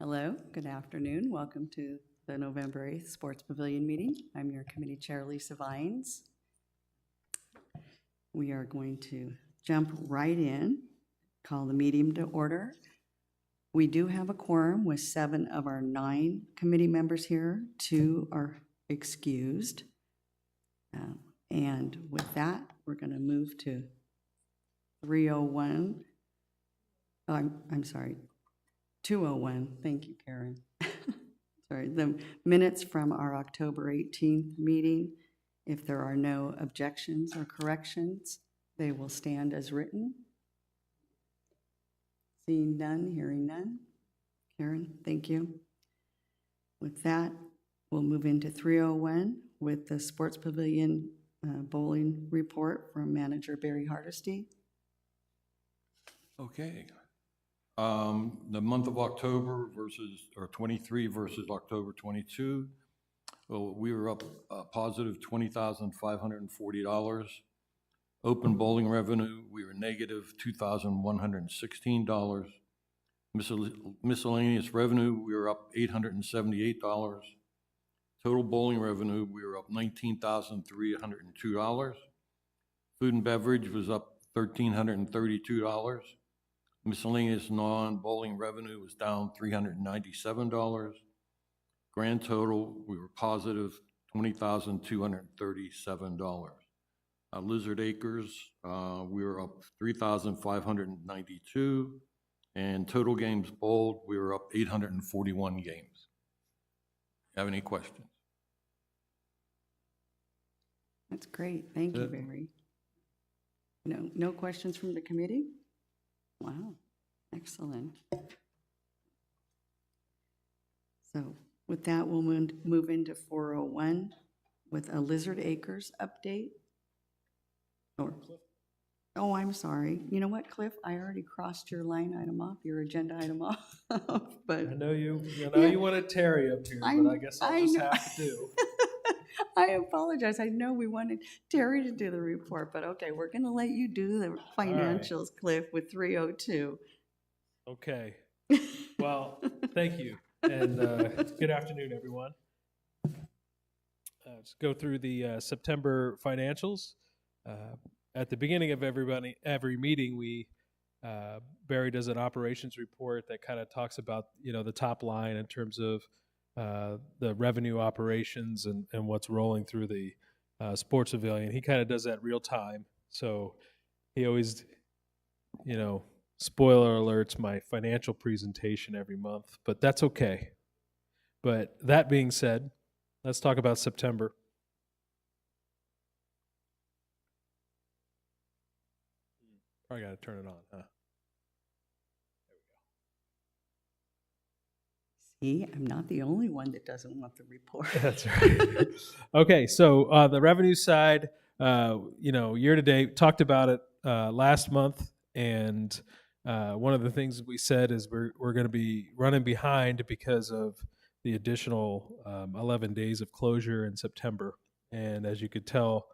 Hello, good afternoon. Welcome to the November 8th Sports Pavilion meeting. I'm your committee chair, Lisa Vines. We are going to jump right in, call the meeting to order. We do have a quorum with 7 of our 9 committee members here. 2 are excused. And with that, we're going to move to 301. Oh, I'm sorry, 201. Thank you, Karen. Sorry, the minutes from our October 18th meeting. If there are no objections or corrections, they will stand as written. Seeing none, hearing none. Karen, thank you. With that, we'll move into 301 with the Sports Pavilion bowling report from Manager Barry Hardesty. Okay. The month of October or 23 versus October 22, well, we were up a positive $20,540. Open bowling revenue, we were negative $2,116. Miscellaneous revenue, we were up $878. Total bowling revenue, we were up $19,302. Food and beverage was up $1,332. Miscellaneous non-bowling revenue was down $397. Grand total, we were positive $20,237. Lizard Acres, we were up 3,592. And total games bowled, we were up 841 games. Have any questions? That's great. Thank you, Barry. No questions from the committee? Wow, excellent. So with that, we'll move into 401 with a Lizard Acres update. Oh, I'm sorry. You know what, Cliff? I already crossed your line item off, your agenda item off. But I know you wanted Terry up here, but I guess I'll just have to do. I apologize. I know we wanted Terry to do the report, but okay, we're going to let you do the financials, Cliff, with 302. Okay. Well, thank you, and good afternoon, everyone. Let's go through the September financials. At the beginning of every meeting, Barry does an operations report that kind of talks about the top line in terms of the revenue operations and what's rolling through the Sports Pavilion. He kind of does that real time. So he always, spoiler alerts my financial presentation every month, but that's okay. But that being said, let's talk about September. Probably got to turn it on, huh? See, I'm not the only one that doesn't want the report. That's right. Okay, so the revenue side, year to date, talked about it last month, and one of the things we said is we're going to be running behind because of the additional 11 days of closure in September. And as you could tell,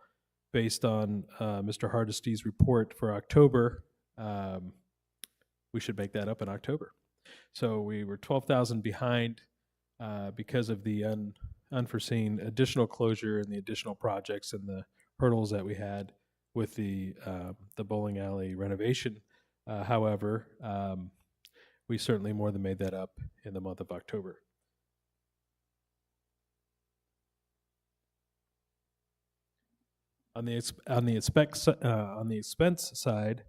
based on Mr. Hardesty's report for October, we should make that up in October. So we were 12,000 behind because of the unforeseen additional closure and the additional projects and the hurdles that we had with the bowling alley renovation. However, we certainly more than made that up in the month of October. On the expense side,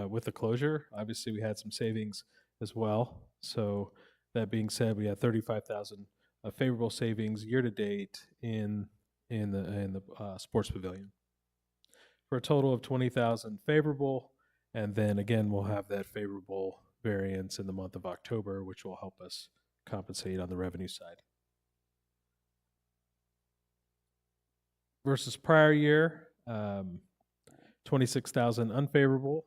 with the closure, obviously we had some savings as well. So that being said, we had 35,000 favorable savings year to date in the Sports Pavilion, for a total of 20,000 favorable. And then again, we'll have that favorable variance in the month of October, which will help us compensate on the revenue side. Versus prior year, 26,000 unfavorable,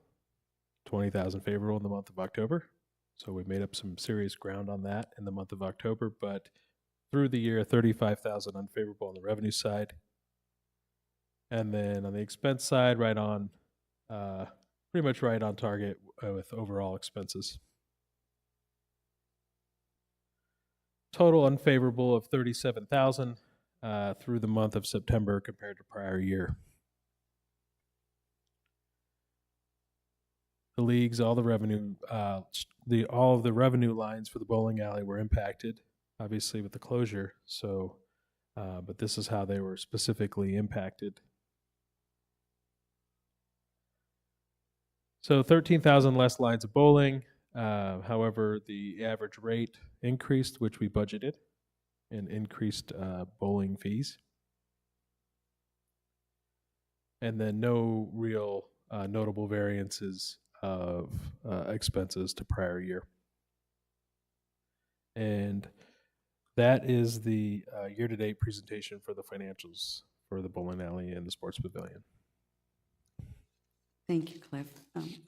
20,000 favorable in the month of October. So we made up some serious ground on that in the month of October, but through the year, 35,000 unfavorable on the revenue side. And then on the expense side, pretty much right on target with overall expenses. total unfavorable of 37,000 through the month of September compared to prior year. The leagues, all the revenue, all of the revenue lines for the bowling alley were impacted, obviously with the closure. So, but this is how they were specifically impacted. So 13,000 less lines of bowling. However, the average rate increased, which we budgeted, and increased bowling fees. And then no real notable variances of expenses to prior year. And that is the year-to-date presentation for the financials for the bowling alley and the sports pavilion. Thank you, Cliff.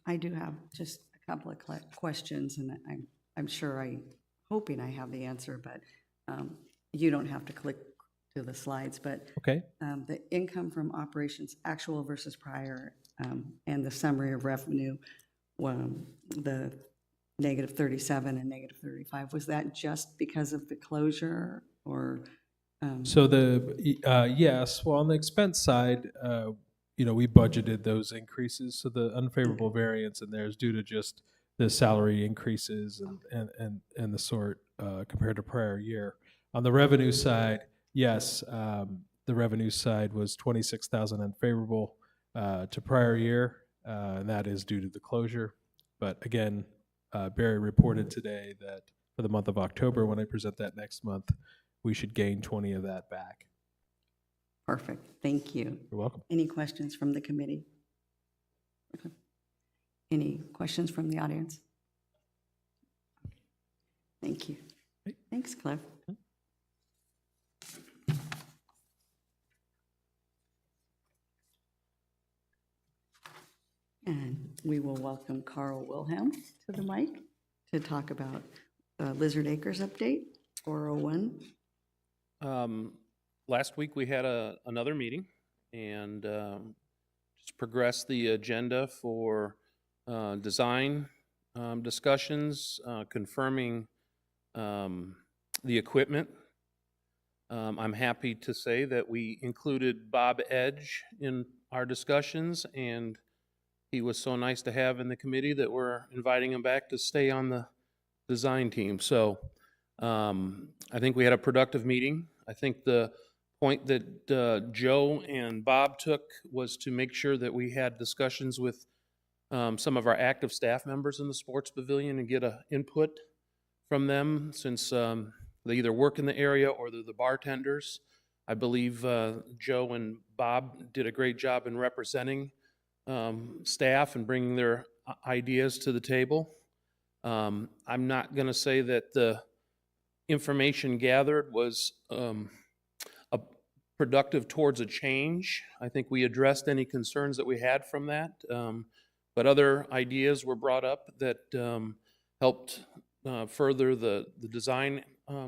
I do have just a couple of questions, and I'm sure hoping I have the answer, but you don't have to click to the slides. But Okay. The income from operations, actual versus prior, and the summary of revenue, the -37 and -35, was that just because of the closure, or? So yes, well, on the expense side, we budgeted those increases. So the unfavorable variance in there is due to just the salary increases and the sort compared to prior year. On the revenue side, yes, the revenue side was 26,000 unfavorable to prior year, and that is due to the closure. But again, Barry reported today that for the month of October, when I present that next month, we should gain 20 of that back. Perfect. Thank you. You're welcome. Any questions from the committee? Okay. Any questions from the audience? Thank you. Thanks, Cliff. And we will welcome Carl Wilhelm to the mic to talk about Lizard Acres update, 401. Last week we had another meeting and just progressed the agenda for design discussions, confirming the equipment. I'm happy to say that we included Bob Edge in our discussions, and he was so nice to have in the committee that we're inviting him back to stay on the design team. So I think we had a productive meeting. I think the point that Joe and Bob took was to make sure that we had discussions with some of our active staff members in the sports pavilion and get input from them, since they either work in the area or they're the bartenders. I believe Joe and Bob did a great job in representing staff and bringing their ideas to the table. I'm not going to say that the information gathered was productive towards a change. I think we addressed any concerns that we had from that, but other ideas were brought up that helped further the design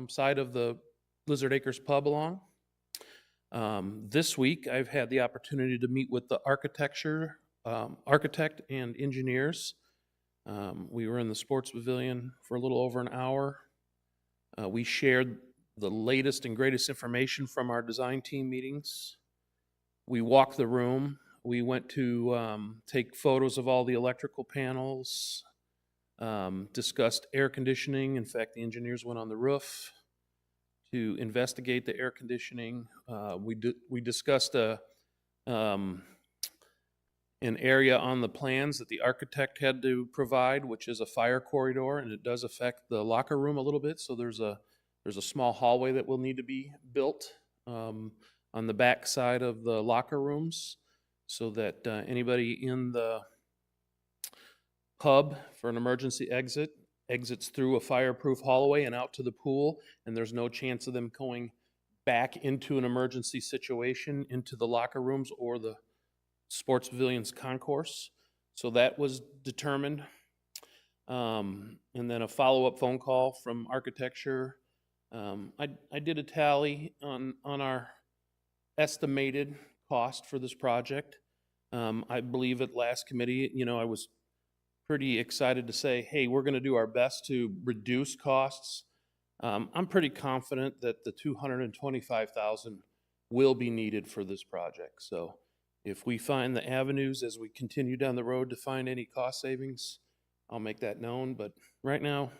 side of the Lizard Acres pub along. This week, I've had the opportunity to meet with the architect and engineers. We were in the sports pavilion for a little over an hour. We shared the latest and greatest information from our design team meetings. We walked the room. We went to take photos of all the electrical panels, discussed air conditioning. In fact, the engineers went on the roof to investigate the air conditioning. We discussed an area on the plans that the architect had to provide, which is a fire corridor, and it does affect the locker room a little bit. So there's a small hallway that will need to be built on the back side of the locker rooms, so that anybody in the pub for an emergency exits through a fireproof hallway and out to the pool, and there's no chance of them going back into an emergency situation into the locker rooms or the sports pavilion's concourse. So that was determined. And then a follow-up phone call from architecture. I did a tally on our estimated cost for this project. I believe at last committee, I was pretty excited to say, hey, we're going to do our best to reduce costs I'm pretty confident that the 225,000 will be needed for this project. So if we find the avenues as we continue down the road to find any cost savings, I'll make that known. But right now,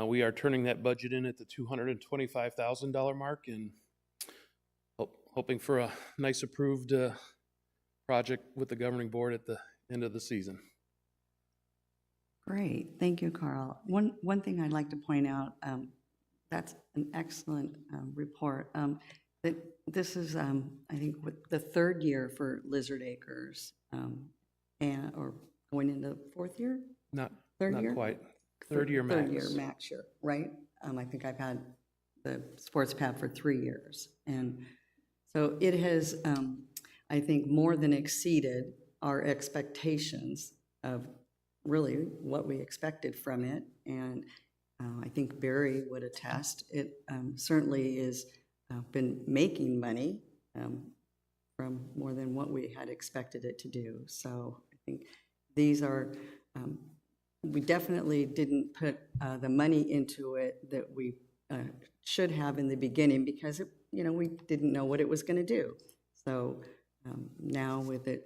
we are turning that budget in at the $225,000 mark and hoping for a nice approved project with the governing board at the end of the season. Great, thank you, Carl. One thing I'd like to point out, that's an excellent report. That this is, I think, the third year for Lizard Acres, or going into fourth year? Third year? Not quite. Third year max. Third year max year, right? I think I've had the Sports Pav for 3 years. And so it has, I think, more than exceeded our expectations of really what we expected from it. And I think Barry would attest. It certainly is been making money from more than what we had expected it to do. So I think these are, we definitely didn't put the money into it that we should have in the beginning because it, we didn't know what it was going to do. So now with it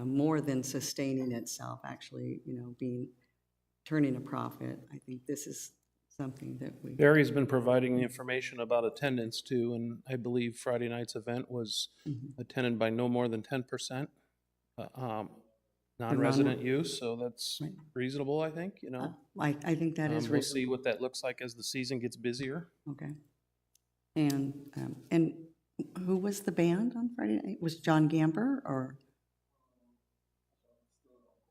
more than sustaining itself, actually, turning a profit, I think this is something that we. Barry's been providing the information about attendance too, and I believe Friday night's event was attended by no more than 10% non-resident use, so that's reasonable, I think, I think that is We'll reasonable. see what that looks like as the season gets busier. Okay. And who was the band on Friday night? Was John Gamber or?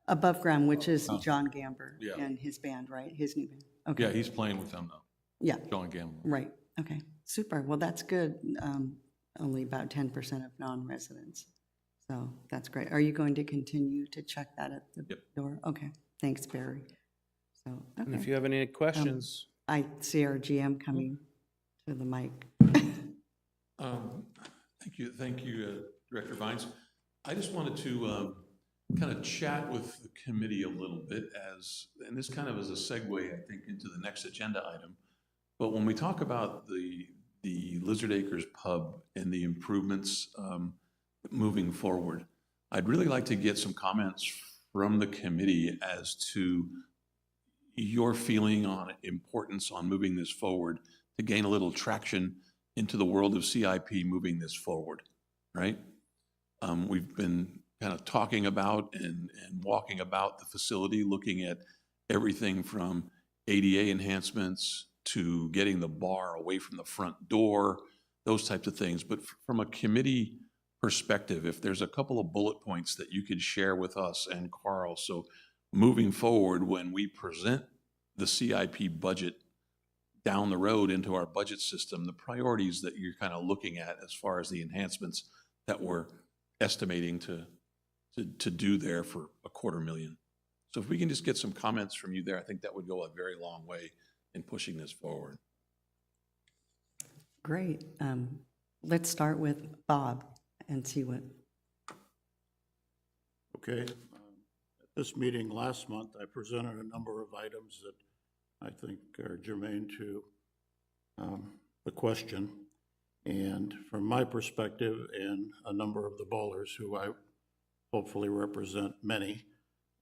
Above Ground, which is John Gamber Yeah. and his band, right? His new band. Okay. Yeah, he's playing with them now, Yeah, John Gamble. right. Okay, super. Well, that's good. Only about 10% of non-residents. So that's great. Are you going to continue to check that at the door? Okay, thanks, Barry. So, And if okay. you have any questions, I see our GM coming to the mic. Thank you, Director Vines. I just wanted to kind of chat with the committee a little bit and this kind of is a segue, I think, into the next agenda item. But when we talk about the Lizard Acres pub and the improvements moving forward, I'd really like to get some comments from the committee as to your feeling on importance on moving this forward to gain a little traction into the world of CIP moving this forward, right? We've been kind of talking about and walking about the facility, looking at everything from ADA enhancements to getting the bar away from the front door, those types of things. But from a committee perspective, if there's a couple of bullet points that you could share with us and Carl, so moving forward when we present the CIP budget down the road into our budget system, the priorities that you're kind of looking at as far as the enhancements that we're estimating to do there for $250,000. So if we can just get some comments from you there, I think that would go a very long way in pushing this forward. Great. Let's start with Bob and see what. Okay. At this meeting last month, I presented a number of items that I think are germane to the question. And from my perspective and a number of the bowlers who I hopefully represent many,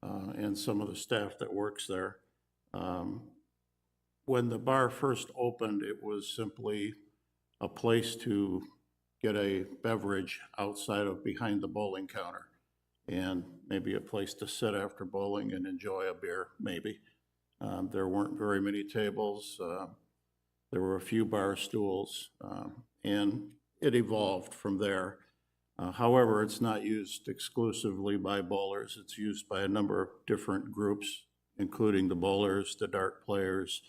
and some of the staff that works there, when the bar first opened, it was simply a place to get a beverage outside of behind the bowling counter and maybe a place to sit after bowling and enjoy a beer, maybe. There weren't very many tables. There were a few bar stools, and it evolved from there. However, it's not used exclusively by bowlers. It's used by a number of different groups, including the bowlers, the dart players,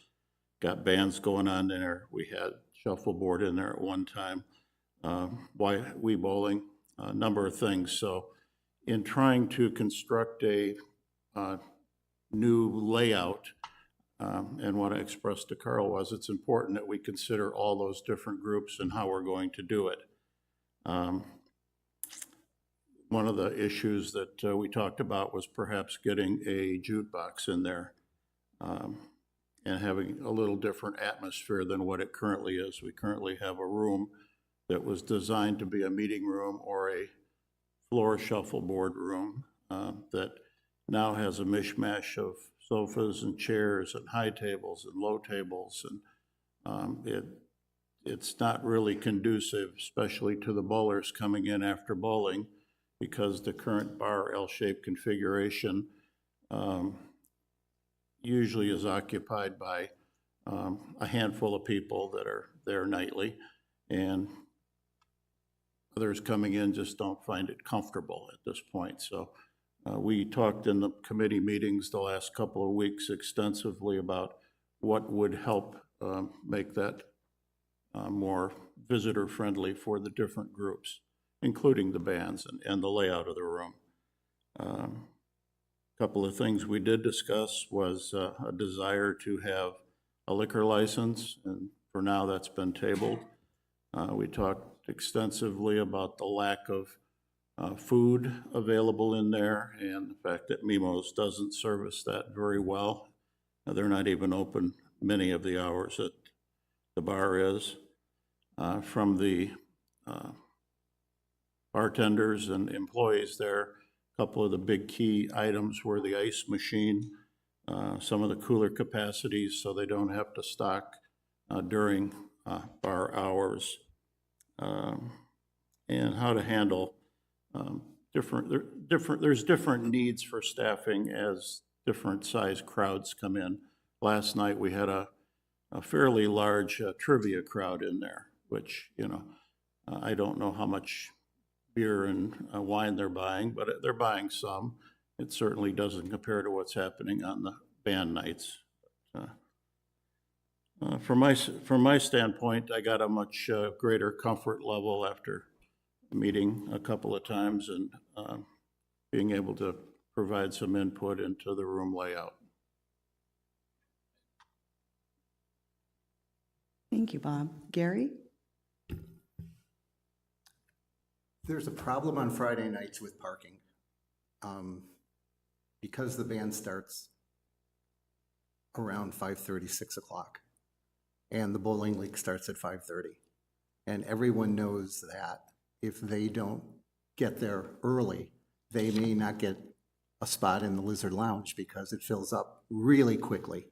got bands going on there. We had shuffleboard in there at one time, Wii bowling, a number of things. So in trying to construct a new layout, and what I expressed to Carl was it's important that we consider all those different groups and how we're going to do it. One of the issues that we talked about was perhaps getting a jukebox in there. and having a little different atmosphere than what it currently is. We currently have a room that was designed to be a meeting room or a floor shuffleboard room that now has a mishmash of sofas and chairs and high tables and low tables, and it's not really conducive, especially to the bowlers coming in after bowling, because the current bar L-shaped configuration usually is occupied by a handful of people that are there nightly, and others coming in just don't find it comfortable at this point. So we talked in the committee meetings the last couple of weeks extensively about what would help make that more visitor-friendly for the different groups, including the bands and the layout of the room. A couple of things we did discuss was a desire to have a liquor license, and for now that's been tabled. We talked extensively about the lack of food available in there and the fact that Mimo's doesn't service that very well. They're not even open many of the hours that the bar is. From the bartenders and employees there, a couple of the big key items were the ice machine, some of the cooler capacities so they don't have to stock during bar hours, and how to handle there's different needs for staffing as different size crowds come in. Last night we had a fairly large trivia crowd in there, which, you know, I don't know how much beer and wine they're buying, but they're buying some. It certainly doesn't compare to what's happening on the band nights. From my standpoint, I got a much greater comfort level after meeting a couple of times and being able to provide some input into the room layout. Thank you, Bob. Gary? There's a problem on Friday nights with parking. Because the band starts around 5:30, 6 o'clock, and the bowling league starts at 5:30. And everyone knows that if they don't get there early, they may not get a spot in the Lizard Lounge because it fills up really quickly.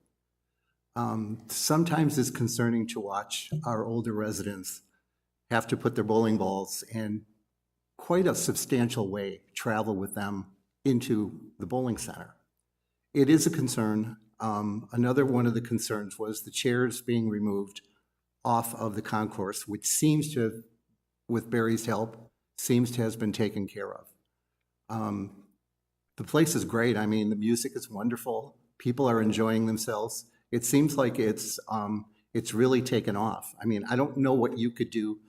Sometimes it's concerning to watch our older residents have to put their bowling balls in quite a substantial way, travel with them into the bowling center. It is a concern. Another one of the concerns was the chairs being removed off of the concourse, which seems to, with Barry's help, seems to have been taken care of. The place is great. I mean, the music is wonderful. People are enjoying themselves. It seems like it's really taken off. I mean, I don't know what you could do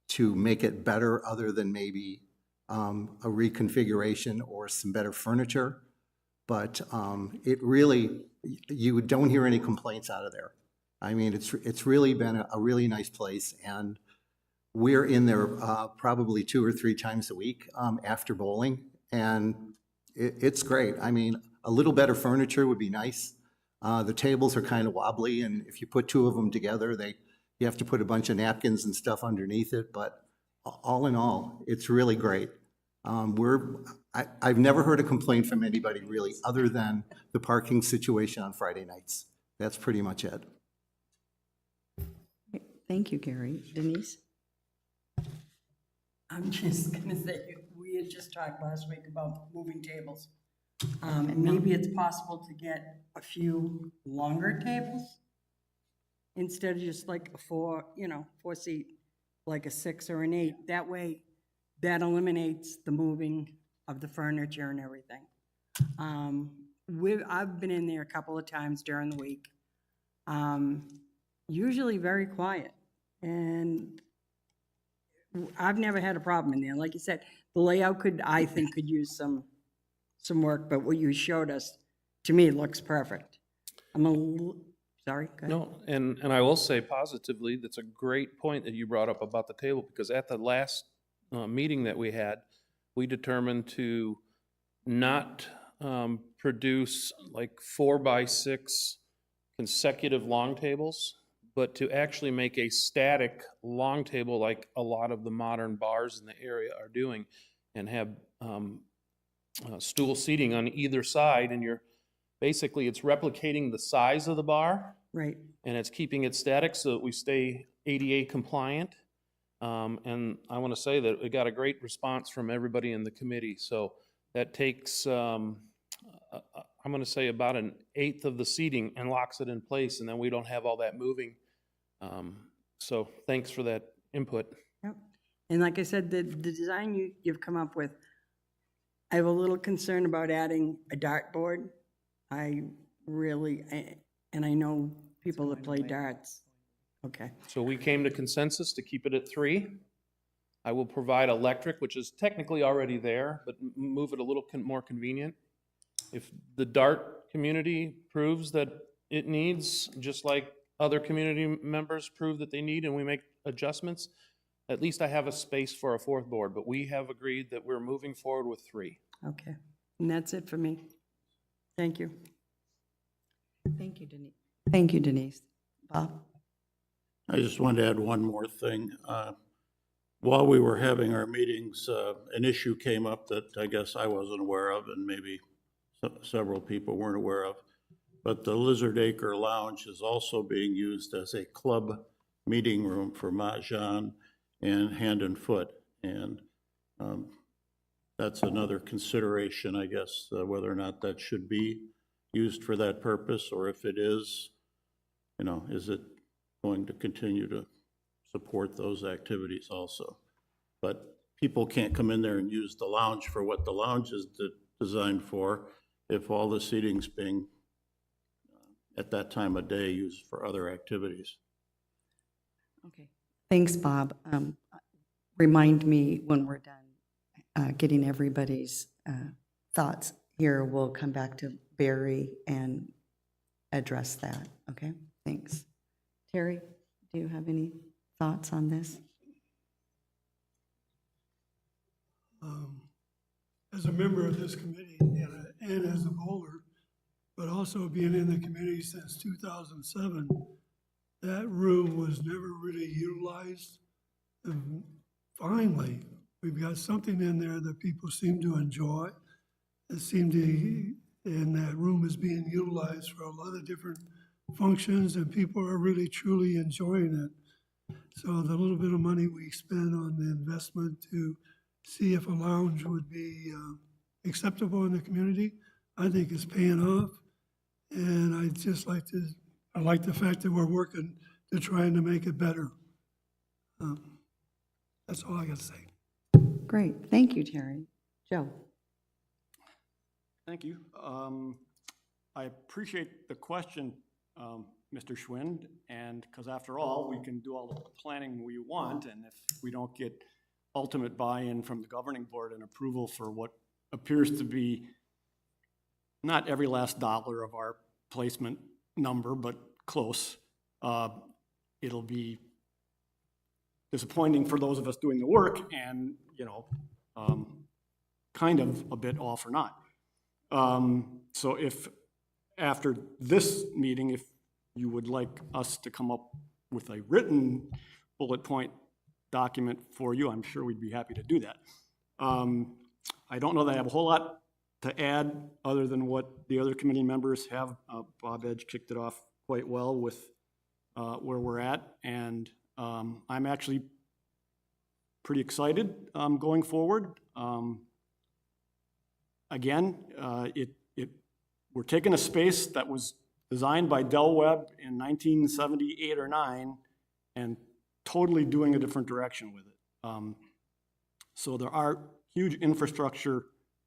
to make it better other than maybe a reconfiguration or some better furniture, but it really, you don't hear any complaints out of there. I mean, it's really been a really nice place, and we're in there probably 2 or 3 times a week after bowling, and it's great. I mean, a little better furniture would be nice. The tables are kind of wobbly, and if you put 2 of them together, you have to put a bunch of napkins and stuff underneath it, but all in all, it's really great. I've never heard a complaint from anybody really other than the parking situation on Friday nights. That's pretty much it. Thank you, Gary. Denise? I'm just gonna say, we had just talked last week about moving tables. And maybe it's possible to get a few longer tables instead of just like a 4-seat, like a 6 or an 8. That way, that eliminates the moving of the furniture and everything. I've been in there a couple of times during the week. Usually very quiet, and I've never had a problem in there. Like you said, the layout I think could use some work, but what you showed us, to me, looks perfect. Sorry, go ahead. No, and I will say positively, that's a great point that you brought up about the table, because at the last meeting that we had, we determined to not produce like 4x6 consecutive long tables, but to actually make a static long table like a lot of the modern bars in the area are doing, and have stool seating on either side, and basically it's replicating the size of the bar, Right. and it's keeping it static so that we stay ADA compliant. And I want to say that it got a great response from everybody in the committee. So that takes, I'm going to say about 1/8 of the seating and locks it in place, and then we don't have all that moving. So thanks for that input. Yep. And like I said, the design you've come up with, I have a little concern about adding a dartboard. And I know people that play darts. Okay. So we came to consensus to keep it at 3. I will provide electric, which is technically already there, but move it a little more convenient. If the dart community proves that it needs, just like other community members prove that they need, and we make adjustments, at least I have a space for a 4th board, but we have agreed that we're moving forward with 3. Okay. And that's it for me. Thank you. Thank you, Denise. Thank you, Denise. Bob? I just wanted to add one more thing. While we were having our meetings, an issue came up that I guess I wasn't aware of, and maybe several people weren't aware of. But the Lizard Acre Lounge is also being used as a club meeting room for Mahjong and Hand and Foot. And that's another consideration, I guess, whether or not that should be used for that purpose, or if it is, is it going to continue to support those activities also? But people can't come in there and use the lounge for what the lounge is designed for if all the seating's being, at that time of day, used for other activities. Okay. Thanks, Bob. Remind me when we're done getting everybody's thoughts here. We'll come back to Barry and address that. Okay? Thanks. Terry, do you have any thoughts on this? As a member of this committee and as a bowler, but also being in the committee since 2007, that room was never really utilized. And finally, we've got something in there that people seem to enjoy. And that room is being utilized for a lot of different functions, and people are really truly enjoying it. So the little bit of money we spend on the investment to see if a lounge would be acceptable in the community, I think is paying off. And I like the fact that we're working to trying to make it better. That's all I got to say. Great. Thank you, Terry. Joe? Thank you. I appreciate the question, Mr. Schwind, and because after all, we can do all the planning we want, and if we don't get ultimate buy-in from the governing board and approval for what appears to be not every last dollar of our placement number, but close, it'll be disappointing for those of us doing the work, and kind of a bit all for naught. So if after this meeting, if you would like us to come up with a written bullet point document for you, I'm sure we'd be happy to do that. I don't know that I have a whole lot to add other than what the other committee members have. Bob Edge kicked it off quite well with where we're at, and I'm actually pretty excited going forward. Again, we're taking a space that was designed by Del Webb in 1978 or 9 and totally doing a different direction with it. So there are huge infrastructure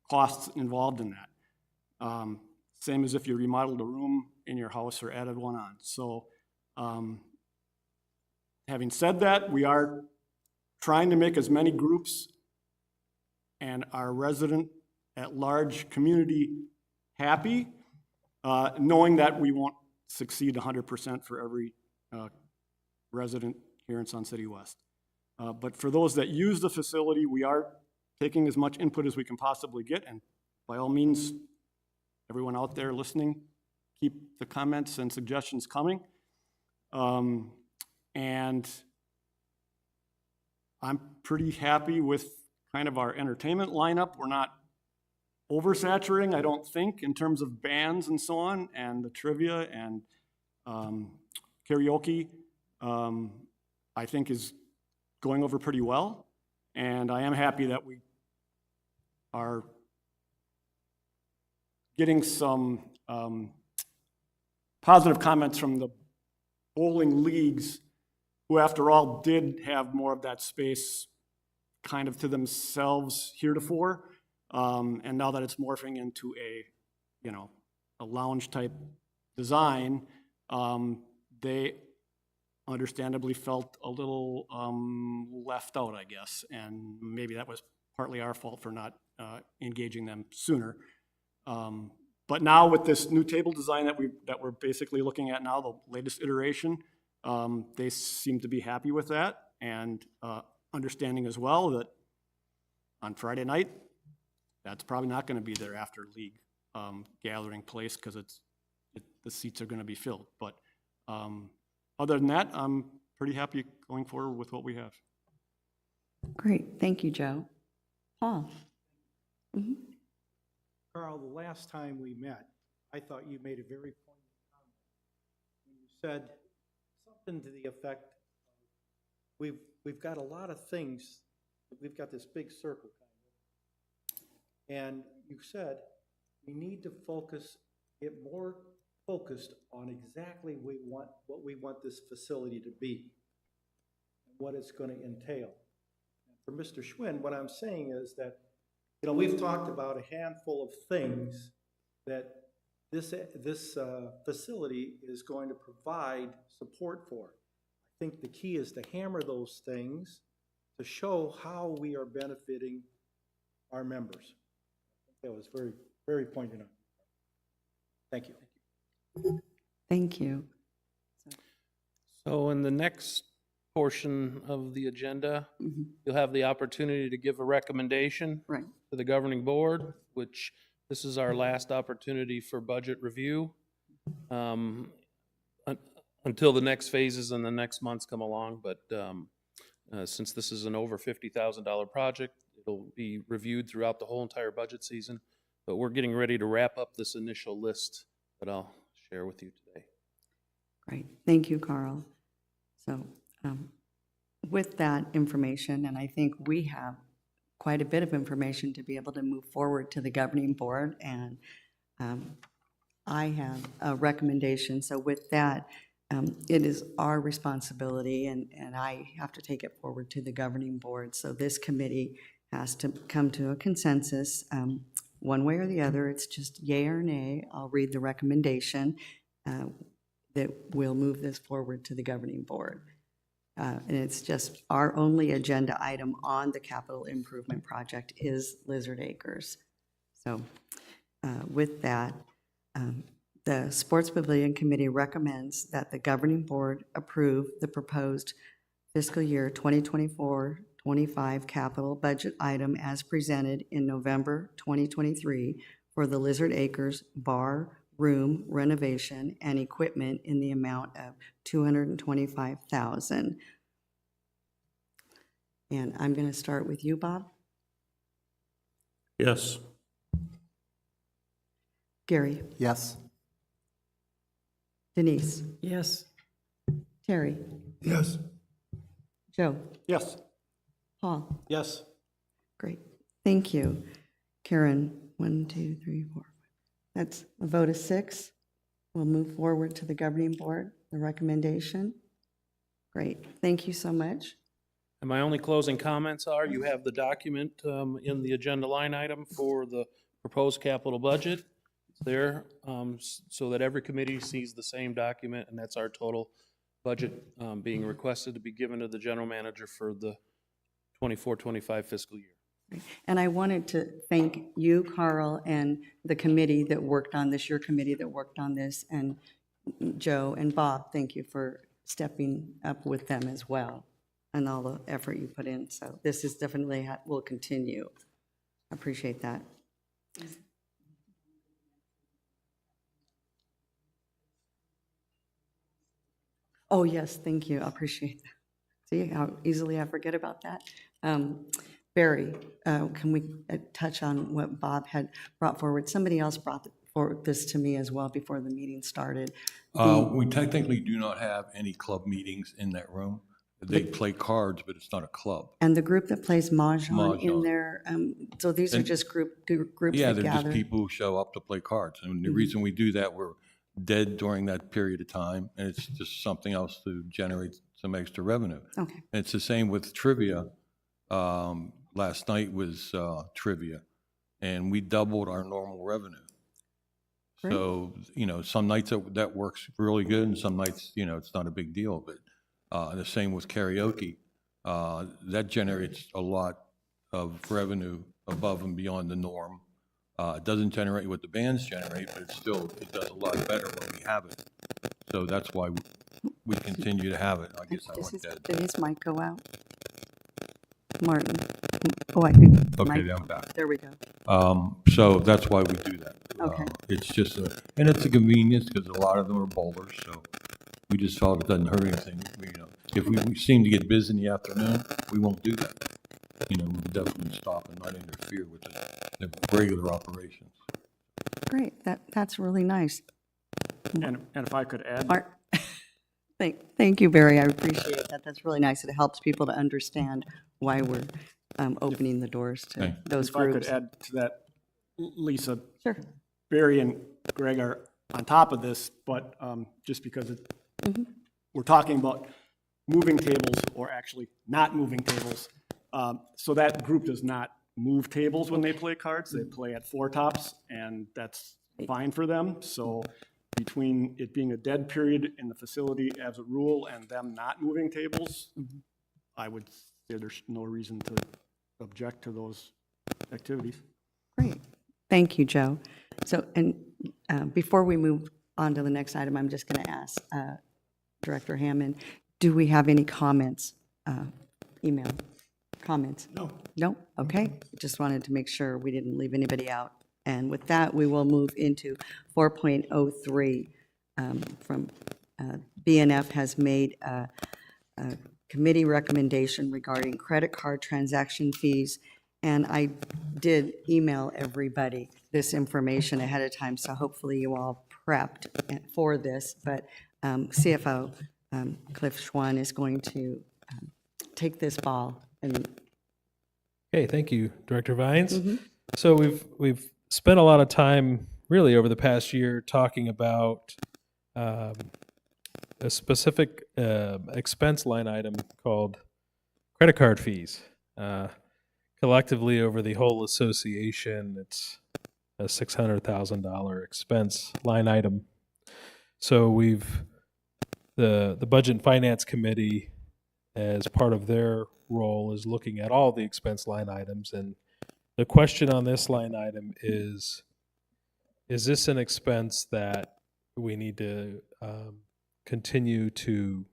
costs involved in that. Same as if you remodeled a room in your house or added one on. So having said that, we are trying to make as many groups and our resident at large community happy, knowing that we won't succeed 100% for every resident here in Sun City West. But for those that use the facility, we are taking as much input as we can possibly get, and by all means, everyone out there listening, keep the comments and suggestions coming. And I'm pretty happy with kind of our entertainment lineup. We're not oversaturating, I don't think, in terms of bands and so on, and the trivia and karaoke, I think is going over pretty well. And I am happy that we are getting some positive comments from the bowling leagues, who after all did have more of that space kind of to themselves heretofore. And now that it's morphing into a lounge type design, they understandably felt a little left out, I guess. And maybe that was partly our fault for not engaging them sooner. But now with this new table design that we're basically looking at now, the latest iteration, they seem to be happy with that, and understanding as well that on Friday night, that's probably not going to be their after league gathering place, because the seats are going to be filled. But other than that, I'm pretty happy going forward with what we have. Great, thank you, Joe. Paul? Mhm. Carl, the last time we met, I thought you made a very poignant comment. You said something to the effect, we've got a lot of things, we've got this big circle kind of, and you said we need to get more focused on exactly what we want this facility to be and what it's going to entail. And for Mr. Schwinn, what I'm saying is that, we've talked about a handful of things that this facility is going to provide support for. I think the key is to hammer those things to show how we are benefiting our members. I think that was very, very poignant. Thank you. Thank you. So in the next portion of the agenda, you'll have the opportunity to give a recommendation Right. to the governing board, which this is our last opportunity for budget review. Until the next phases and the next months come along, but since this is an over $50,000 project, it'll be reviewed throughout the whole entire budget season. But we're getting ready to wrap up this initial list that I'll share with you today. Great, thank you, Carl. So with that information, and I think we have quite a bit of information to be able to move forward to the governing board, and I have a recommendation. So with that, it is our responsibility, and I have to take it forward to the governing board. So this committee has to come to a consensus, one way or the other. It's just yay or nay. I'll read the recommendation that we'll move this forward to the governing board. And it's just our only agenda item on the capital improvement project is Lizard Acres. So with that, the Sports Pavilion Committee recommends that the governing board approve the proposed fiscal year 2024-25 capital budget item as presented in November 2023 for the Lizard Acres bar room renovation and equipment in the amount of $225,000. And I'm going to start with you, Bob. Yes. Gary. Yes. Denise. Yes. Terry. Yes. Joe. Yes. Paul. Yes. Great. Thank you. Karen, 1, 2, 3, 4. That's a vote of 6. We'll move forward to the governing board, the recommendation. Great. Thank you so much. And my only closing comments are, you have the document in the agenda line item for the proposed capital budget. It's there so that every committee sees the same document, and that's our total budget being requested to be given to the general manager for the 24-25 fiscal year. And I wanted to thank you, Carl, and the committee that worked on this, your committee that worked on this, and Joe and Bob, thank you for stepping up with them as well, and all the effort you put in. So this is definitely will continue. I appreciate that. Oh, yes, thank you. I appreciate that. See how easily I forget about that? Barry, can we touch on what Bob had brought forward? Somebody else brought forward this to me as well before the meeting started. We technically do not have any club meetings in that room. They play cards, but it's not a club. And the group that plays Mahjong in Mahjong. there, so these are And- just groups Yeah, that they're just gather? people who show up to play cards. And the reason we do that, we're dead during that period of time, and it's just something else to generate some extra revenue. Okay, And it's the same with trivia. Last night was trivia, and we doubled our normal revenue. Great. So, some nights that works really good, and some nights, it's not a big deal. But the same with karaoke. That generates a lot of revenue above and beyond the norm. It doesn't generate what the bands generate, but it does a lot better when we have it. So that's why we continue to have it. I guess I went dead. Did his mic go out? Martin? Oh, I think. Okay, mic- I'm back. There we go. So that's why we do that. Okay. It's just and it's a convenience because a lot of them are bowlers, so we just felt it doesn't hurt anything. If we seem to get busy in the afternoon, we won't do that. We definitely stop and not interfere with the regular operations. Great, that's really nice. And if I could add, Art, thank you, Barry, I appreciate that. That's really nice. It helps people to understand why we're opening the doors to Okay. those if I could groups. add to that, Lisa, Sure. Barry and Greg are on top of this, but just because Mm-hmm. we're talking about moving tables or actually not moving tables. So that group does not move tables when they play cards. They play at four tops, and that's fine for them. So between it being a dead period in the facility as a rule and them not moving tables, I would say there's no reason to object to those activities. Great. Thank you, Joe. So, and before we move on to the next item, I'm just going to ask Director Hammond, do we have any comments, email comments? No. No? Okay. Just wanted to make sure we didn't leave anybody out. And with that, we will move into 4.03 from BNF has made a committee recommendation regarding credit card transaction fees. And I did email everybody this information ahead of time, so hopefully you all prepped for this. But CFO Cliff Schwan is going to take this ball and Okay, thank you, Director Vines. So we've spent a lot of time, really, over the past year, talking about a specific expense line item called credit card fees. Collectively, over the whole association, it's a $600,000 expense line item. So the Budget and Finance Committee, as part of their role, is looking at all the expense line items. And the question on this line item is this an expense that we need to continue to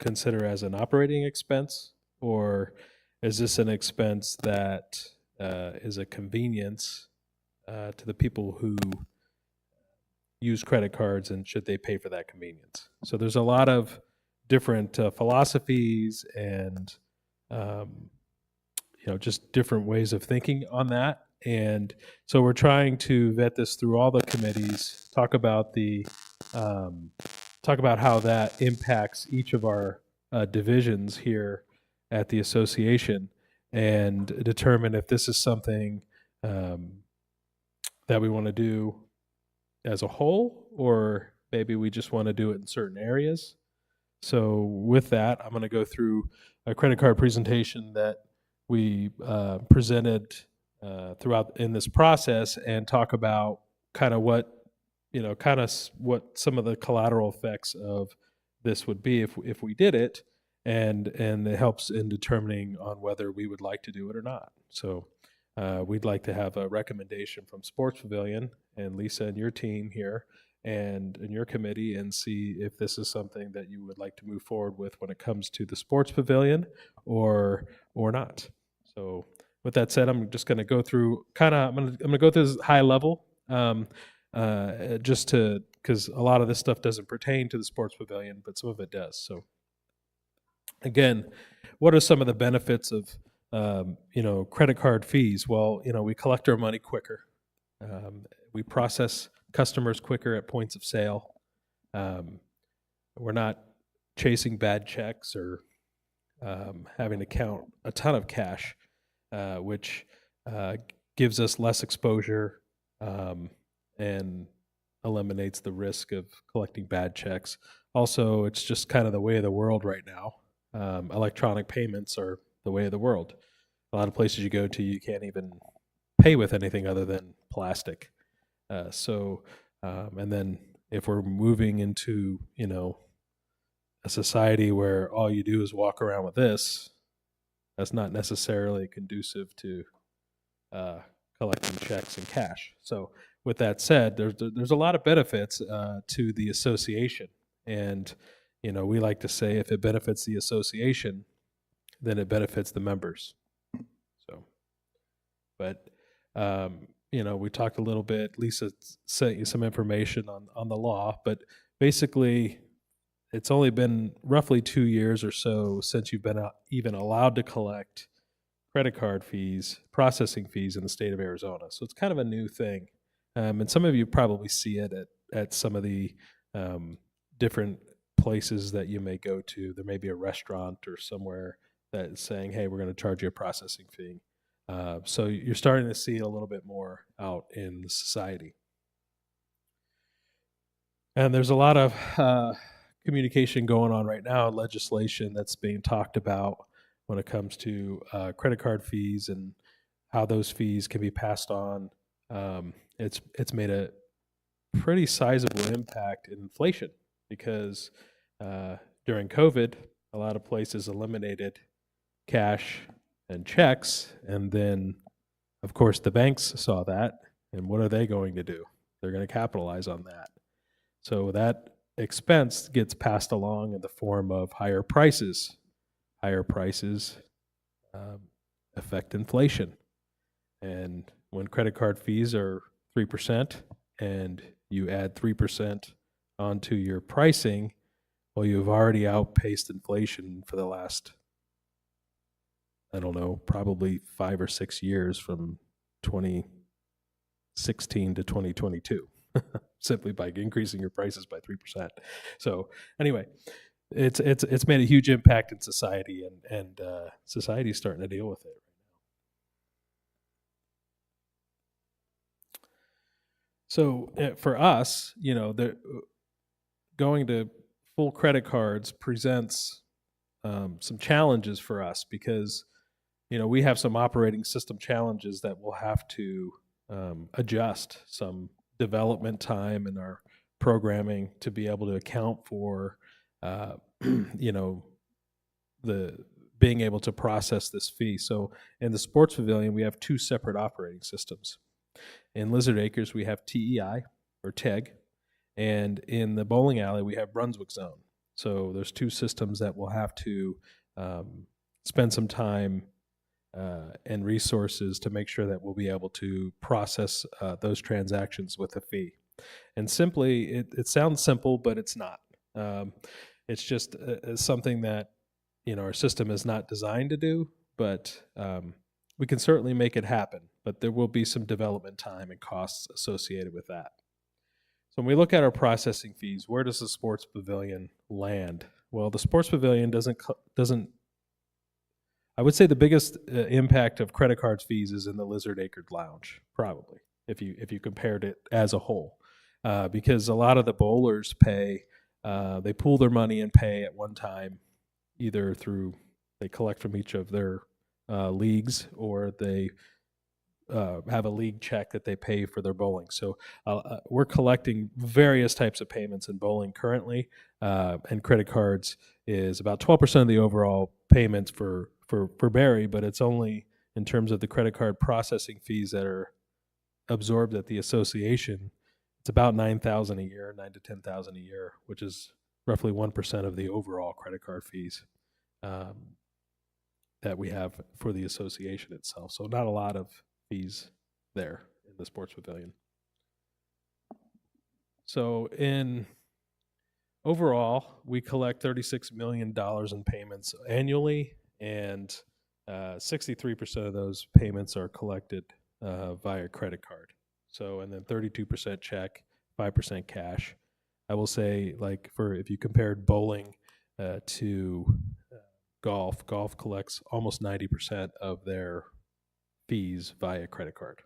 consider as an operating expense? Or is this an expense that is a convenience to the people who use credit cards, and should they pay for that convenience? So there's a lot of different philosophies and just different ways of thinking on that. And so we're trying to vet this through all the committees, talk about how that impacts each of our divisions here at the association, and determine if this is something that we want to do as a whole, or maybe we just want to do it in certain areas. So with that, I'm going to go through a credit card presentation that we presented throughout in this process, and talk about kind of what some of the collateral effects of this would be if we did it, and it helps in determining on whether we would like to do it or not. So we'd like to have a recommendation from Sports Pavilion and Lisa and your team here and in your committee, and see if this is something that you would like to move forward with when it comes to the Sports Pavilion or not. So with that said, I'm just going to go through I'm going to go through this high level just to because a lot of this stuff doesn't pertain to the Sports Pavilion, but some of it does. So again, what are some of the benefits of credit card fees? Well, we collect our money quicker. We process customers quicker at points of sale. We're not chasing bad checks or having to count a ton of cash, which gives us less exposure and eliminates the risk of collecting bad checks. Also, it's just kind of the way of the world right now. Electronic payments are the way of the world. A lot of places you go to, you can't even pay with anything other than plastic. And then if we're moving into, a society where all you do is walk around with this, that's not necessarily conducive to collecting checks and cash. So with that said, there's a lot of benefits to the association. And, we like to say if it benefits the association, then it benefits the members. So, but, we talked a little bit, Lisa sent you some information on the law, but basically it's only been roughly 2 years or so since you've been even allowed to collect credit card fees, processing fees in the state of Arizona. So it's kind of a new thing. And some of you probably see it at some of the different places that you may go to. There may be a restaurant or somewhere that is saying, hey, we're going to charge you a processing fee. So you're starting to see a little bit more out in the society. And there's a lot of communication going on right now, legislation that's being talked about when it comes to credit card fees and how those fees can be passed on. It's made a pretty sizable impact in inflation because during COVID, a lot of places eliminated cash and checks, and then, of course, the banks saw that, and what are they going to do? They're going to capitalize on that. So that expense gets passed along in the form of higher prices. Higher prices affect inflation. And when credit card fees are 3% and you add 3% onto your pricing, well, you've already outpaced inflation for the last, I don't know, probably 5 or 6 years from 2016 to 2022, simply by increasing your prices by 3%. So anyway, it's made a huge impact in society, and society's starting to deal with it. So for us, going to full credit cards presents some challenges for us because, we have some operating system challenges that we'll have to adjust some development time in our programming to be able to account for, the being able to process this fee. So in the Sports Pavilion, we have 2 separate operating systems. In Lizard Acres, we have TEI or TEG, and in the bowling alley, we have Brunswick Zone. So there's 2 systems that we'll have to spend some time and resources to make sure that we'll be able to process those transactions with a fee. And simply, it sounds simple, but it's not. It's just something that our system is not designed to do, but we can certainly make it happen. But there will be some development time and costs associated with that. So when we look at our processing fees, where does the Sports Pavilion land? Well, the Sports Pavilion doesn't. I would say the biggest impact of credit card fees is in the Lizard Acre Lounge, probably, if you compared it as a whole, because a lot of the bowlers pay. They pool their money and pay at one time, either through they collect from each of their leagues, or they have a league check that they pay for their bowling. So we're collecting various types of payments in bowling currently, and credit cards is about 12% of the overall payments for Barry, but it's only in terms of the credit card processing fees that are absorbed at the association. It's about $9,000 a year, $9,000 to $10,000 a year, which is roughly 1% of the overall credit card fees that we have for the association itself. So not a lot of fees there in the Sports Pavilion. So overall, we collect $36 million in payments annually, and 63% of those payments are collected via credit card. So, and then 32% check, 5% cash. I will say, like, if you compared bowling to golf collects almost 90% of their fees via credit card.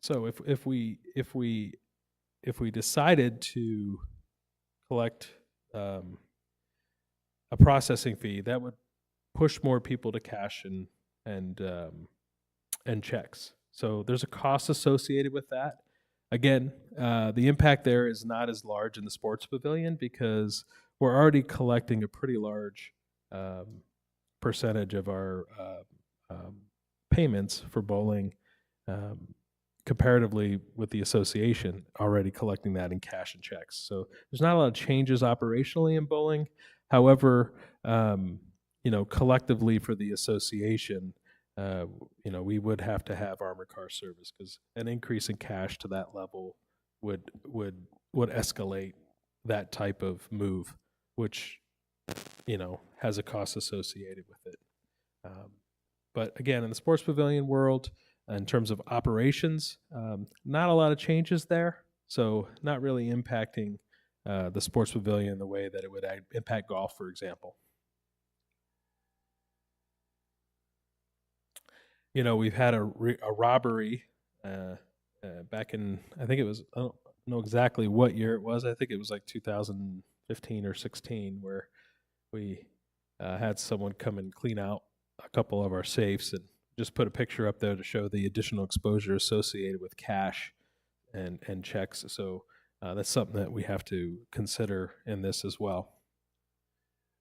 So if we decided to collect a processing fee, that would push more people to cash and checks. So there's a cost associated with that. Again, the impact there is not as large in the sports pavilion because we're already collecting a pretty large percentage of our payments for bowling, comparatively with the association already collecting that in cash and checks. So there's not a lot of changes operationally in bowling. However, collectively for the association, we would have to have armored car service because an increase in cash to that level would escalate that type of move, which has a cost associated with it. But again, in the sports pavilion world, in terms of operations, not a lot of changes there. So not really impacting the sports pavilion the way that it would impact golf, for example. We've had a robbery back in, I think it was, I don't know exactly what year it was. I think it was like 2015 or 16, where we had someone come and clean out a couple of our safes and just put a picture up there to show the additional exposure associated with cash and checks. So that's something that we have to consider in this as well.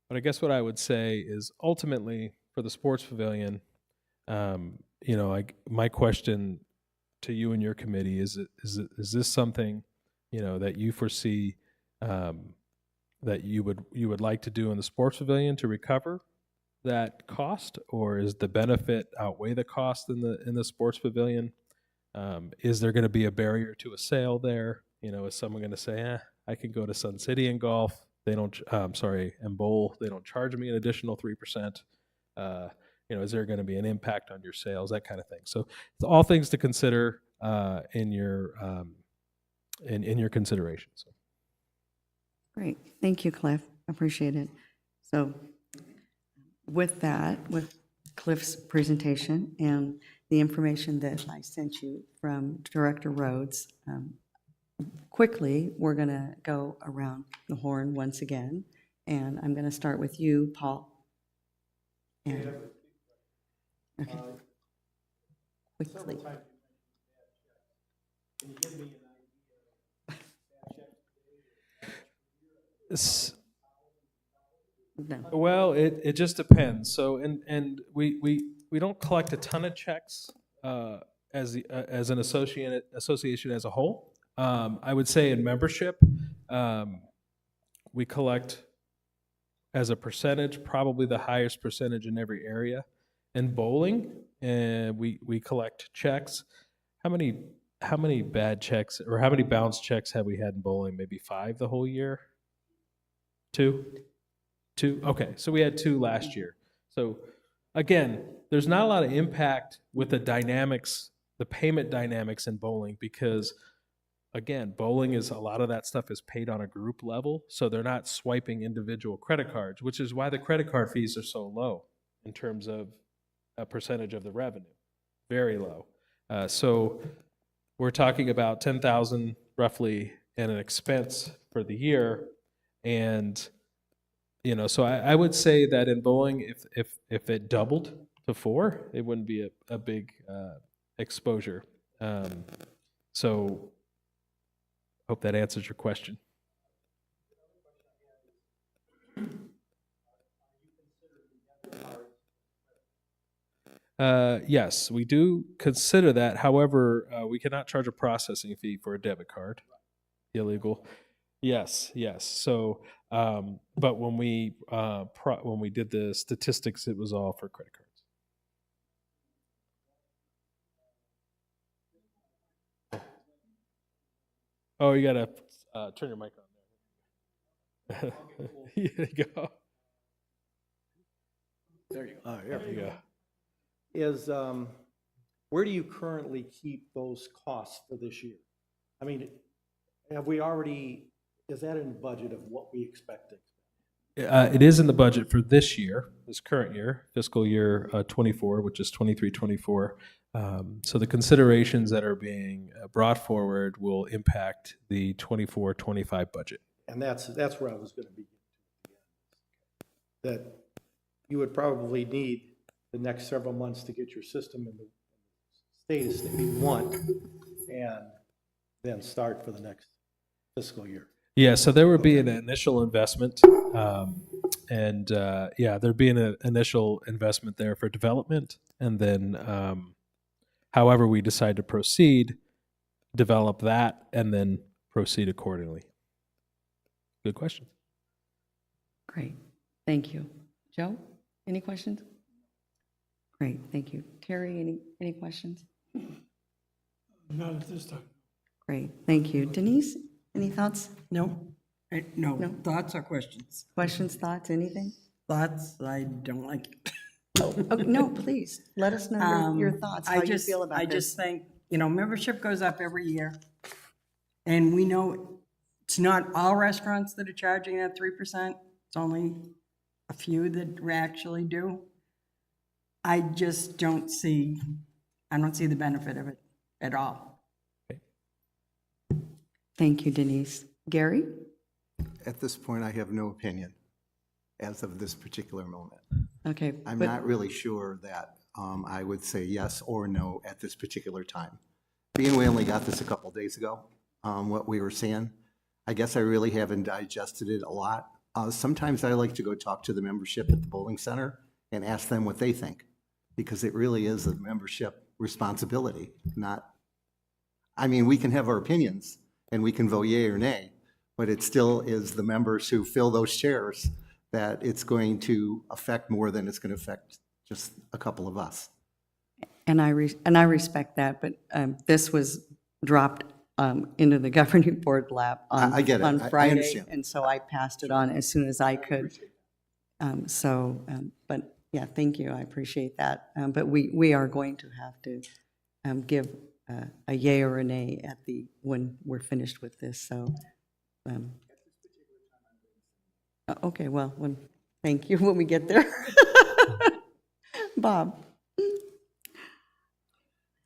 But I guess what I would say is ultimately for the sports pavilion, my question to you and your committee is this something, that you foresee that you would like to do in the sports pavilion to recover that cost, or is the benefit outweigh the cost in the sports pavilion? Is there going to be a barrier to a sale there? Is someone going to say, I can go to Sun City and golf, they don't, and bowl, they don't charge me an additional 3%. Is there going to be an impact on your sales, that kind of thing? So it's all things to consider in your consideration. So. Great. Thank you, Cliff. Appreciate it. So with that, with Cliff's presentation and the information that I sent you from Director Rhodes, quickly, we're going to go around the horn once again. And I'm going to start with you, Paul. And, okay. Quickly. Can you give me an idea of No. Well, it just depends. So, and we don't collect a ton of checks as an association as a whole. I would say in membership, we collect as a percentage, probably the highest percentage in every area. In bowling, we collect checks. How many bad checks or how many bounce checks have we had in bowling? Maybe 5 the whole year? 2? Okay, so we had 2 last year. So again, there's not a lot of impact with the dynamics, the payment dynamics in bowling, because again, bowling is, a lot of that stuff is paid on a group level, so they're not swiping individual credit cards, which is why the credit card fees are so low in terms of a percentage of the revenue. Very low. So we're talking about $10,000 roughly in an expense for the year. And, so I would say that in bowling, if it doubled to 4, it wouldn't be a big exposure. So hope that answers your question. Yes, we do consider that. However, we cannot charge a processing fee for a debit card. Illegal. Yes. So, but when we did the statistics, it was all for credit cards. Oh, you gotta turn your mic on there. There you go. There you go. There you go. Is, where do you currently keep those costs for this year? I mean, have we already, is that in the budget of what we expected? It is in the budget for this year, this current year, fiscal year 24, which is 23-24. So the considerations that are being brought forward will impact the 24-25 budget. And that's where I was gonna be. That you would probably need the next several months to get your system in the status that we want, and then start for the next fiscal year. Yeah, so there would be an initial investment, there'd be an initial investment there for development, and then however we decide to proceed, develop that, and then proceed accordingly. Good question. Great, thank you. Joe, any questions? Great, thank you. Terry, any questions? Not at this time. Great, thank you. Denise, any thoughts? No, no, No. thoughts or questions? Questions, thoughts, anything? Thoughts, I don't like it. Oh, no, please, let us know your thoughts, how you feel about I this. just think, membership goes up every year. And we know it's not all restaurants that are charging that 3%. It's only a few that actually do. I just don't see the benefit of it at all. Thank you, Denise. Gary? At this point, I have no opinion as of this particular moment. Okay. I'm but- not really sure that I would say yes or no at this particular time. Being we only got this a couple days ago, what we were seeing, I guess I really haven't digested it a lot. Sometimes I like to go talk to the membership at the bowling center and ask them what they think, because it really is a membership responsibility, we can have our opinions and we can vote yay or nay, but it still is the members who fill those chairs that it's going to affect more than it's going to affect just a couple of us. And I respect that, but this was dropped into the governing board lap I get it. on I Friday, understand. and so I passed it on as soon as I could. But yeah, thank you, I appreciate that. But we are going to have to give a yay or a nay when we're finished with this, so. Okay, well, thank you when we get there. Bob?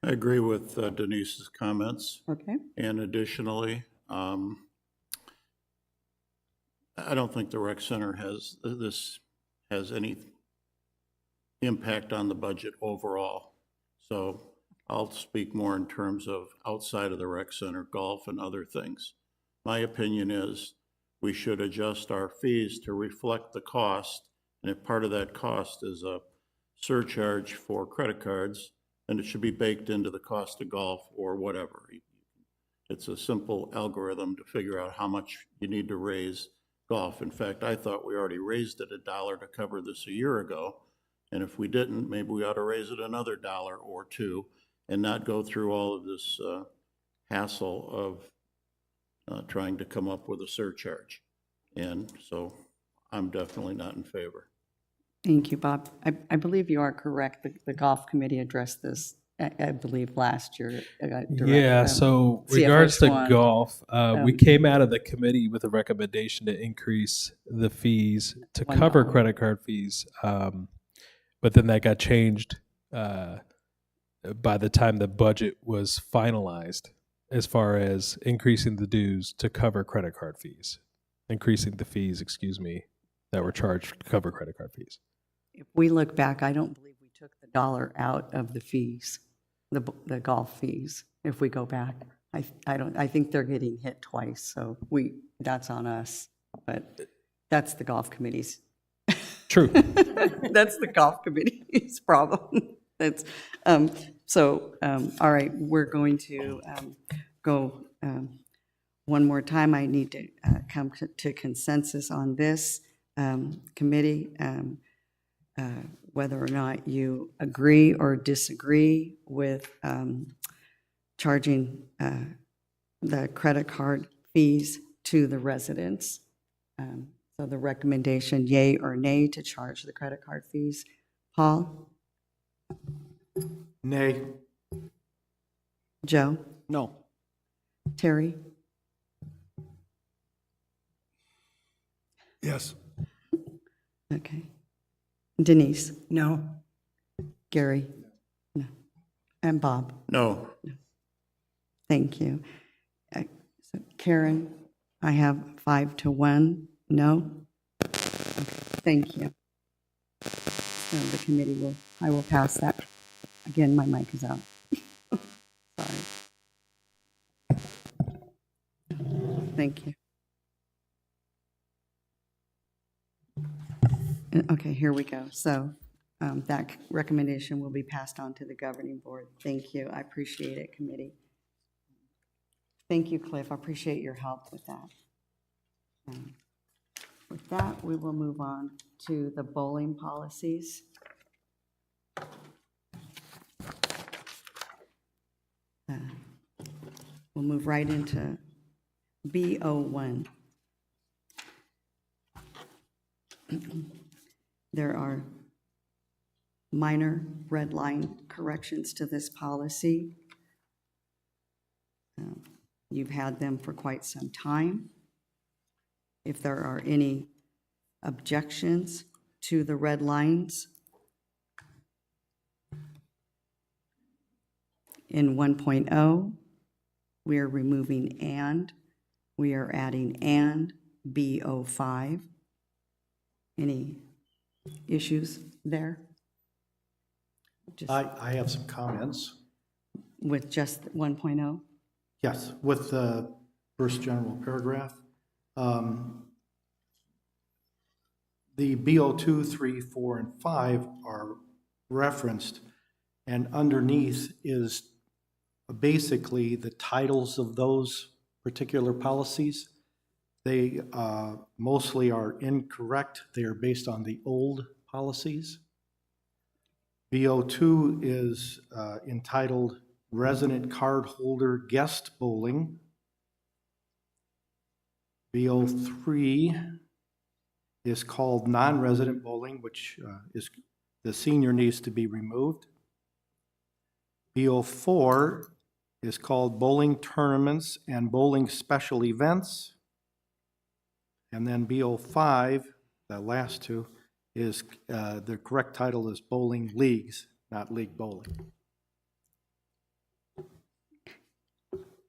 I agree with Denise's comments. Okay. And additionally, I don't think the rec center has any impact on the budget overall. So I'll speak more in terms of outside of the rec center, golf and other things. My opinion is we should adjust our fees to reflect the cost. And if part of that cost is a surcharge for credit cards, then it should be baked into the cost of golf or whatever. It's a simple algorithm to figure out how much you need to raise golf. In fact, I thought we already raised it $1 to cover this a year ago. And if we didn't, maybe we ought to raise it another $1 or $2 and not go through all of this hassle of trying to come up with a surcharge. And so I'm definitely not in favor. Thank you, Bob. I believe you are correct. The golf committee addressed this, I believe, last year. Yeah, so CFO regards to Swan, golf, we came out of the committee with a recommendation to increase the fees to cover $1. credit card fees. But then that got changed by the time the budget was finalized, as far as increasing the dues to cover credit card fees, increasing the fees, that were charged to cover credit card fees. If we look back, I don't believe we took the dollar out of the fees, the golf fees, if we go back. I think they're getting hit twice, so that's on us, but that's the golf committee's. True. That's the golf committee's problem. That's, all right, we're going to go one more time. I need to come to consensus on this committee, whether or not you agree or disagree with charging the credit card fees to the residents. So the recommendation, yay or nay, to charge the credit card fees. Paul? Nay. Joe? No. Terry? Yes. Okay. Denise? No. Gary? No. And Bob? No. Thank you. So Karen, I have 5-1, no? Okay, thank you. So the committee will, I will pass that. Again, my mic is out. Sorry. Thank you. Okay, here we go. So that recommendation will be passed on to the governing board. Thank you. I appreciate it, committee. Thank you, Cliff. I appreciate your help with that. With that, we will move on to the bowling policies. We'll move right into B01. There are minor red line corrections to this policy. You've had them for quite some time. If there are any objections to the red lines, in 1.0, we are removing and, we are adding and B05. Any issues there? Just I have some comments. with just 1.0? Yes, with the first general paragraph. The BO2, 3, 4, and 5 are referenced, and underneath is basically the titles of those particular policies. They mostly are incorrect. They are based on the old policies. BO2 is entitled Resident Card Holder Guest Bowling. BO3 is called Non-Resident Bowling, which is the senior needs to be removed. BO4 is called Bowling Tournaments and Bowling Special Events. And then BO5, the last two, is the correct title is Bowling Leagues, not League Bowling.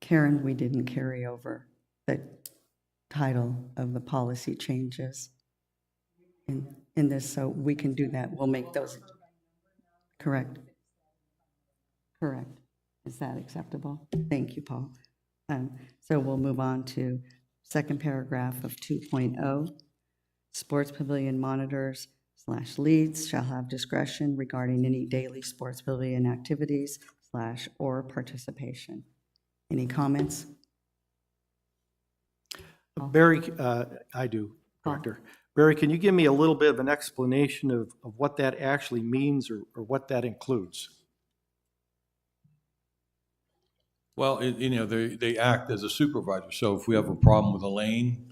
Karen, we didn't carry over the title of the policy changes in this, so we can do that. We'll make those. Correct. Correct. Is that acceptable? Thank you, Paul. So we'll move on to second paragraph of 2.0. Sports pavilion monitors / leads shall have discretion regarding any daily sports pavilion activities / or participation. Any comments? Barry, I do, Director. Barry, can you give me a little bit of an explanation of what that actually means or what that includes? Well, they act as a supervisor. So if we have a problem with a lane,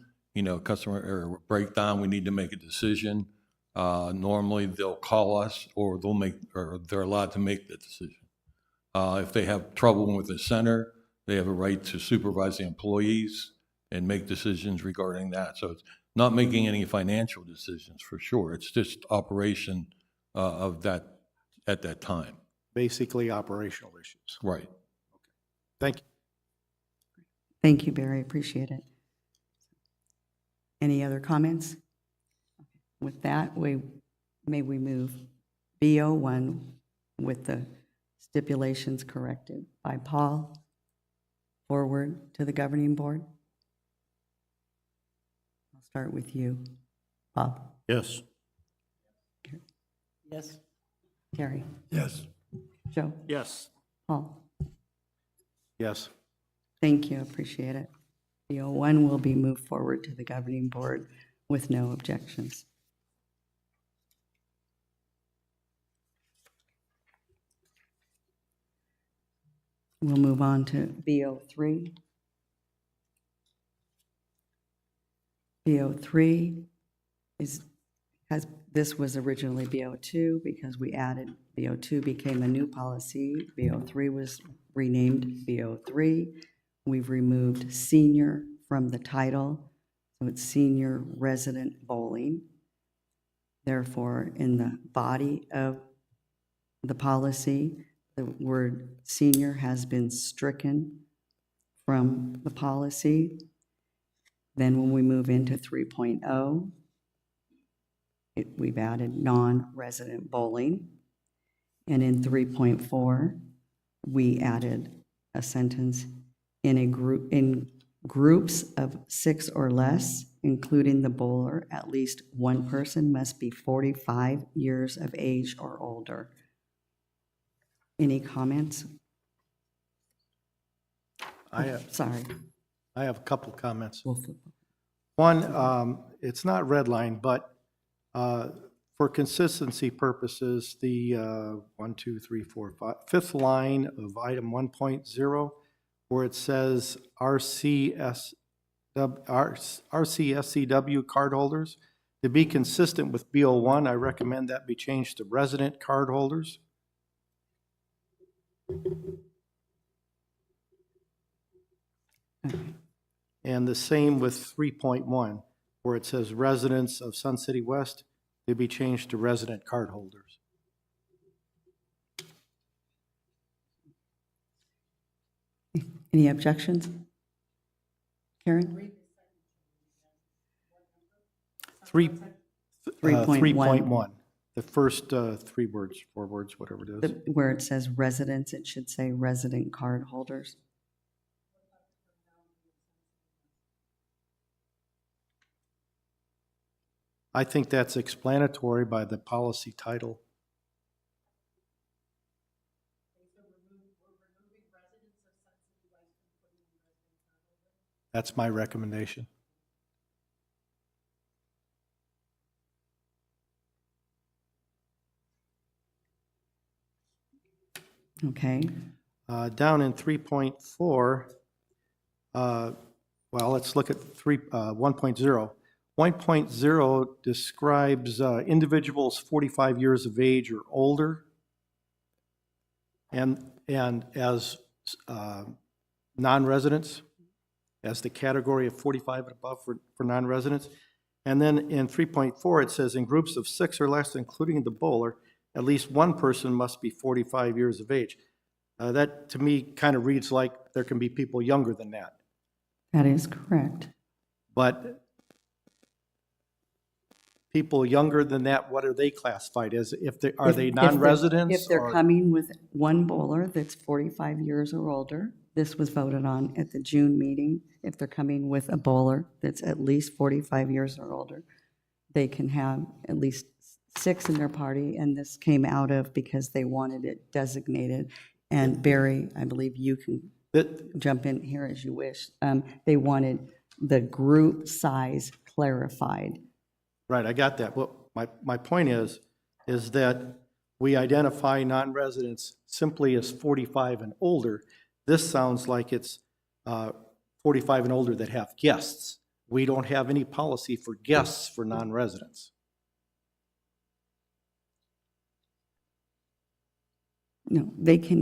customer or breakdown, we need to make a decision. Normally they'll call us or they're allowed to make the decision. If they have trouble with the center, they have a right to supervise the employees and make decisions regarding that. So it's not making any financial decisions for sure. It's just operation of that at that time. Basically operational issues. Right. Thank you. Thank you, Barry. Appreciate it. Any other comments? With that, may we move BO1 with the stipulations corrected by Paul forward to the governing board? I'll start with you, Bob. Yes. Yes. Terry. Yes. Joe. Yes. Paul. Yes. Thank you. Appreciate it. BO1 will be moved forward to the governing board with no objections. We'll move on to BO3. BO3 this was originally BO2 because we added, BO2 became a new policy. BO3 was renamed BO3. We've removed senior from the title, so it's senior resident bowling. Therefore, in the body of the policy, the word senior has been stricken from the policy. Then when we move into 3.0, we've added non-resident bowling. And in 3.4, we added a sentence, in groups of 6 or less, including the bowler, at least one person must be 45 years of age or older. Any comments? I have Sorry. a couple comments. We'll flip. One, it's not redlined, but for consistency purposes, the 5th line of item 1.0, where it says RCSCW cardholders, to be consistent with BO1, I recommend that be changed to resident cardholders. And the same with 3.1, where it says residents of Sun City West, to be changed to resident cardholders. Any objections? Karen? 3.1, the first 4 words, whatever it is. Where it says residents, it should say resident card holders. I think that's explanatory by the policy title. That's my recommendation. Okay. Down in 3.4, well, let's look at 1.0. 1.0 describes individuals 45 years of age or older, and as non-residents, as the category of 45 and above for non-residents. And then in 3.4, it says in groups of 6 or less, including the bowler, at least one person must be 45 years of age. That, to me, kind of reads like there can be people younger than that. That is correct. But people younger than that, what are they classified as? Are they non-residents? If they're coming with one bowler that's 45 years or older, this was voted on at the June meeting. If they're coming with a bowler that's at least 45 years or older, they can have at least 6 in their party, and this came out of because they wanted it designated. And Barry, I believe you can jump in here as you wish. They wanted the group size clarified. Right, I got that. Well, my point is that we identify non-residents simply as 45 and older. This sounds like it's 45 and older that have guests. We don't have any policy for guests for non-residents. No, they can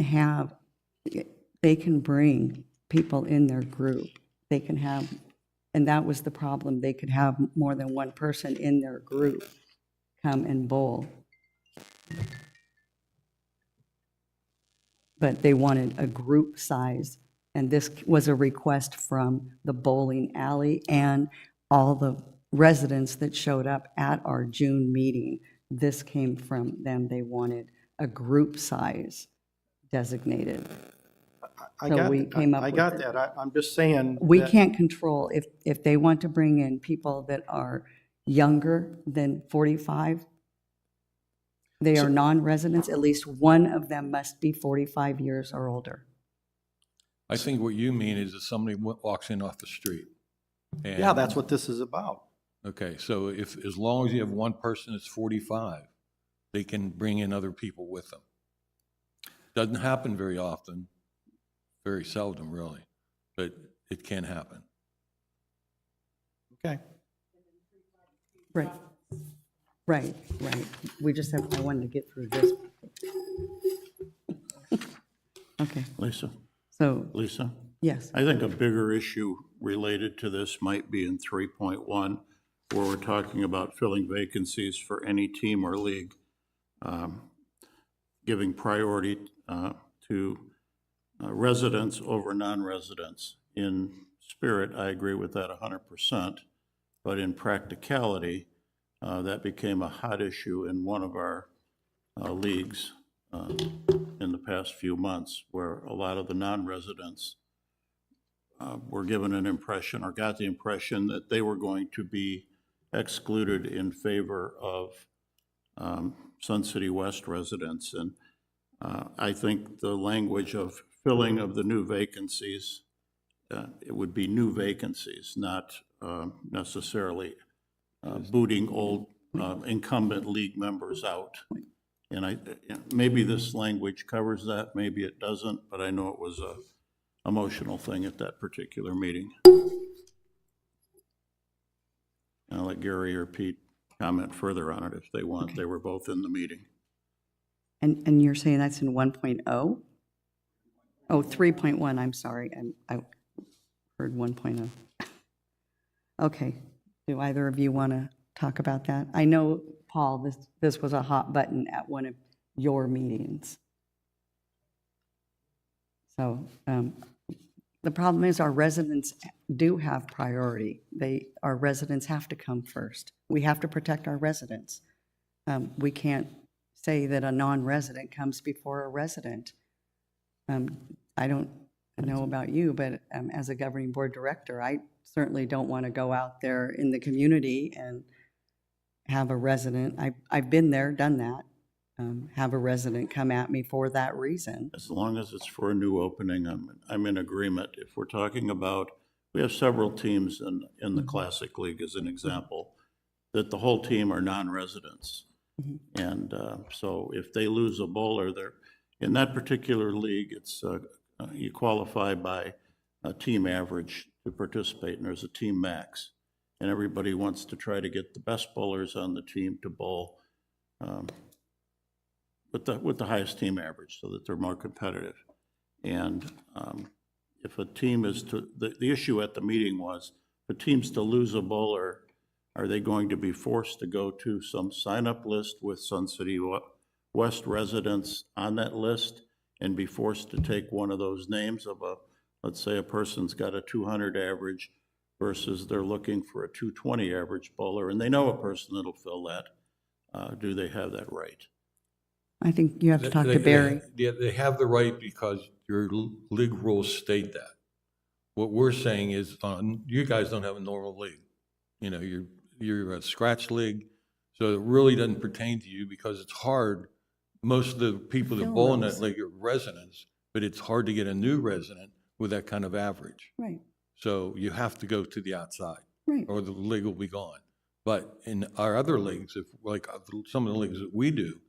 bring people in their group. They can have, and that was the problem, they could have more than one person in their group come and bowl. But they wanted a group size, and this was a request from the bowling alley and all the residents that showed up at our June meeting. This came from them. They wanted a group size designated. I So got we came up I with got it. that. I'm just saying. We that- can't control, if they want to bring in people that are younger than 45, they are non-residents, at least one of them must be 45 years or older. I think what you mean is if somebody walks in off the street. Yeah, that's what this is about. Okay, so as long as you have one person that's 45, they can bring in other people with them. Doesn't happen very often, very seldom really, but it can happen. Okay. Right. Right, right. We just have, I wanted to get through this. Okay, Lisa? so, Lisa? yes. I think a bigger issue related to this might be in 3.1, where we're talking about filling vacancies for any team or league, giving priority to residents over non-residents. In spirit, I agree with that 100%, but in practicality, that became a hot issue in one of our leagues in the past few months, where a lot of the non-residents were given an impression or got the impression that they were going to be excluded in favor of Sun City West residents. And I think the language of filling of the new vacancies, it would be new vacancies, not necessarily booting old incumbent league members out. And maybe this language covers that, maybe it doesn't, but I know it was a emotional thing at that particular meeting. And I'll let Gary or Pete comment further on it if they want. Okay. They were both in the meeting. And you're saying that's in 1.0? Oh, 3.1, I'm sorry. I heard 1.0. Okay. Do either of you want to talk about that? I know, Paul, this was a hot button at one of your meetings. So the problem is our residents do have priority. Our residents have to come first. We have to protect our residents. We can't say that a non-resident comes before a resident. I don't know about you, but as a governing board director, I certainly don't want to go out there in the community and have a resident, I've been there, done that, have a resident come at me for that reason. As long as it's for a new opening, I'm in agreement. If we're talking about, we have several teams in the Classic League as an example, that the whole team are non-residents. And so if they lose a bowler, in that particular league, it's you qualify by a team average to participate, and there's a team max. And everybody wants to try to get the best bowlers on the team to bowl with the highest team average so that they're more competitive. And if a team is to, the issue at the meeting was, if a team's to lose a bowler, are they going to be forced to go to some sign-up list with Sun City West residents on that list and be forced to take one of those names of let's say a person's got a 200 average versus they're looking for a 220 average bowler, and they know a person that'll fill that. Do they have that right? I think you have to talk to Barry. They have the right because your league rules state that. What we're saying is, you guys don't have a normal league. You know, you're a scratch league, so it really doesn't pertain to you because it's hard. Most of the people that bowl in that league are residents, but it's hard to get a new resident with that kind of average. Right, So you have to go to the outside, right. or the league will be gone. But in our other leagues, if like some of the leagues that we do,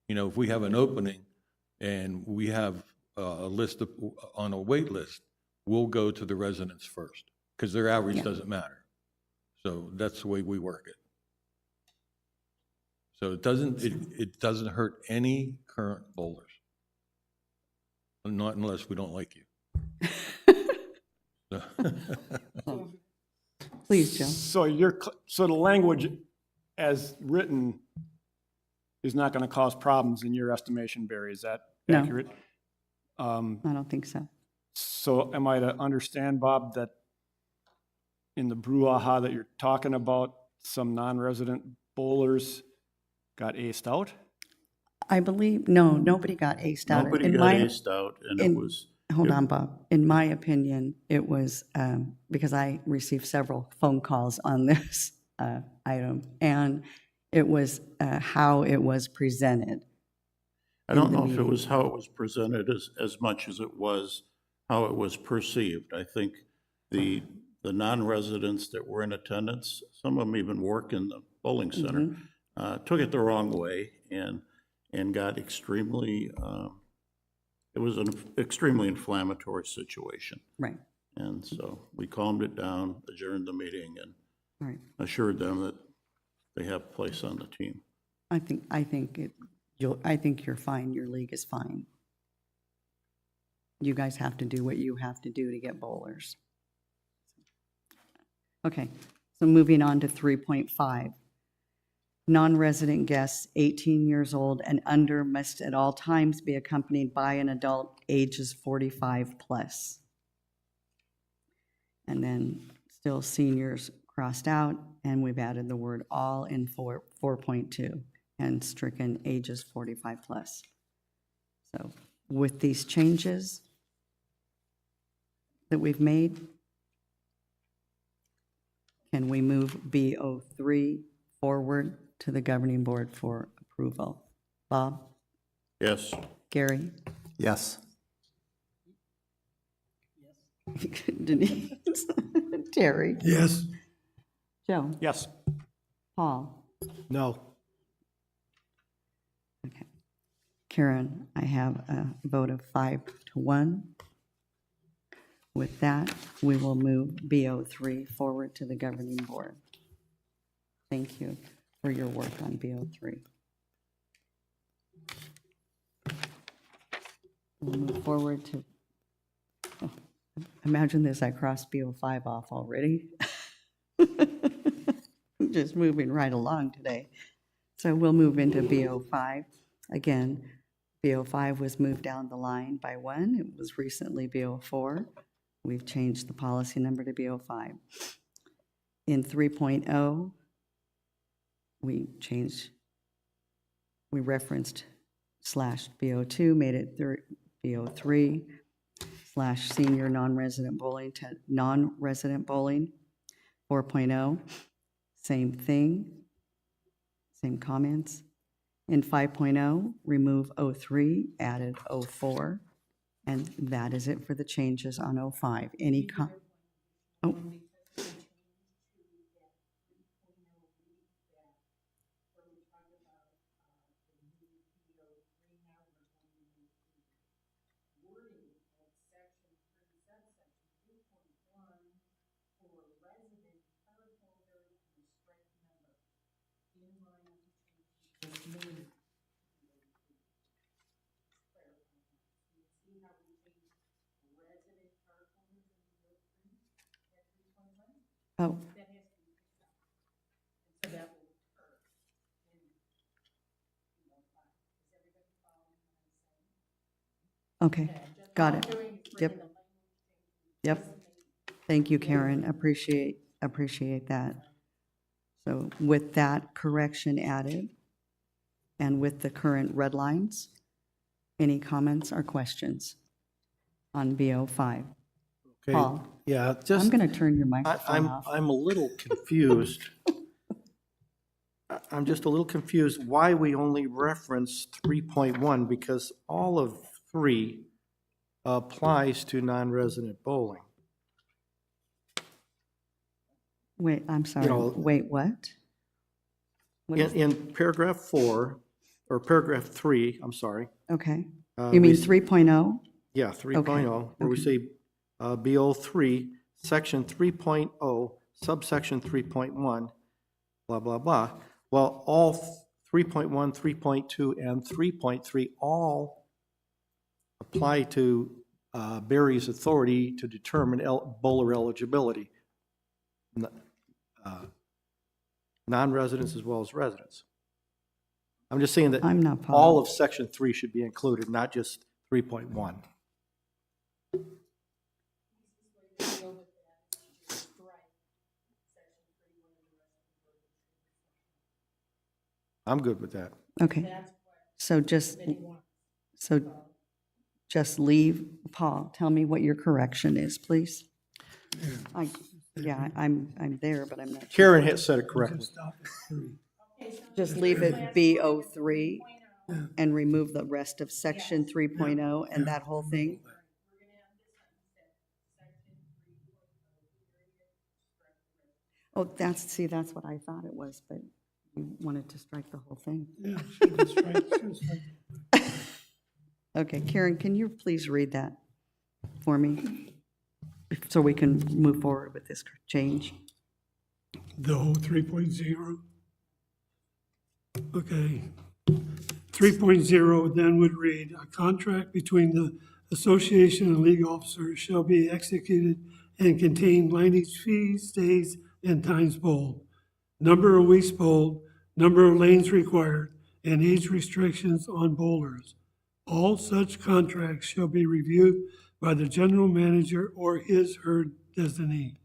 you know, if we have an opening and we have a list on a wait list, we'll go to the residents first because their average doesn't matter. So that's the way we work it. So it doesn't hurt any current bowlers, not unless we don't like you. Please, Joe. So the language as written is not going to cause problems in your estimation, Barry, is that No. accurate? I don't think so. So am I to understand, Bob, that in the brouhaha that you're talking about, some non-resident bowlers got aced out? I believe, no, nobody got aced out. Nobody In got my- aced out, and it was. Hold on, Bob. In my opinion, it was, because I received several phone calls on this item, and it was how it was presented. I don't know if it was how it was presented as much as it was how it was perceived. I think the non-residents that were in attendance, some of them even work in the bowling center, took it the wrong way and got extremely, it was an extremely inflammatory situation. Right, And so we calmed it down, adjourned the meeting, and right. assured them that they have a place on the team. I think you're fine. Your league is fine. You guys have to do what you have to do to get bowlers. Okay, so moving on to 3.5. Non-resident guests 18 years old and under must at all times be accompanied by an adult ages 45 plus. And then still seniors crossed out, and we've added the word all in 4.2 and stricken ages 45 plus. So with these changes that we've made, can we move BO3 forward to the governing board for approval? Bob? Yes, Gary? Yes. Denise? Terry? Yes. Joe? Yes. Paul? No. Okay. Karen, I have a vote of 5-1. With that, we will move BO3 forward to the governing board. Thank you for your work on BO3. We'll move forward to, oh, imagine this, I crossed BO5 off already. Just moving right along today. So we'll move into BO5. Again, BO5 was moved down the line by 1. It was recently BO4. We've changed the policy number to BO5. In 3.0, we referenced /BO2, made it BO3, /senior non-resident bowling to non-resident bowling. 4.0, same thing, same comments. In 5.0, remove 03, added 04, and that is it for the changes on 05. Oh. Oh. Okay, got it. Yep. Yep. Thank you, Karen. Appreciate that. So with that correction added, and with the current red lines, any comments or questions on BO5? Okay. Paul? Yeah, I'm just, going to turn your microphone off. I'm a little confused. I'm just a little confused why we only reference 3.1, because all of 3 applies to non-resident bowling. Wait, I'm sorry. know, Wait, what? What is- In paragraph 4, or paragraph 3, I'm sorry. Okay. uh, You mean we- 3.0? Yeah, 3.0, where we say BO3, section 3.0, subsection 3.1, blah, blah, blah. Well, all 3.1, 3.2, and 3.3 all apply to Barry's authority to determine bowler eligibility, non-residents as well as residents. I'm just saying that I'm not all following. of section 3 should be included, not just 3.1. I'm good with that. Okay. So just leave, Paul, tell me what your correction is, please. Yeah, I'm there, but I'm not sure. Karen has said it correctly. Just leave it BO3 and remove the rest of section 3.0 and that whole thing? Oh, that's what I thought it was, but you wanted to strike the whole thing. Yeah, should just strike. Okay, Karen, can you please read that for me? So we can move forward with this change? The whole 3.0, Okay. 3.0 then would read, a contract between the association and league officers shall be executed and contain language fees, days, and times bowled, number of weeks bowled, number of lanes required, and age restrictions on bowlers. All such contracts shall be reviewed by the general manager or his/her designee.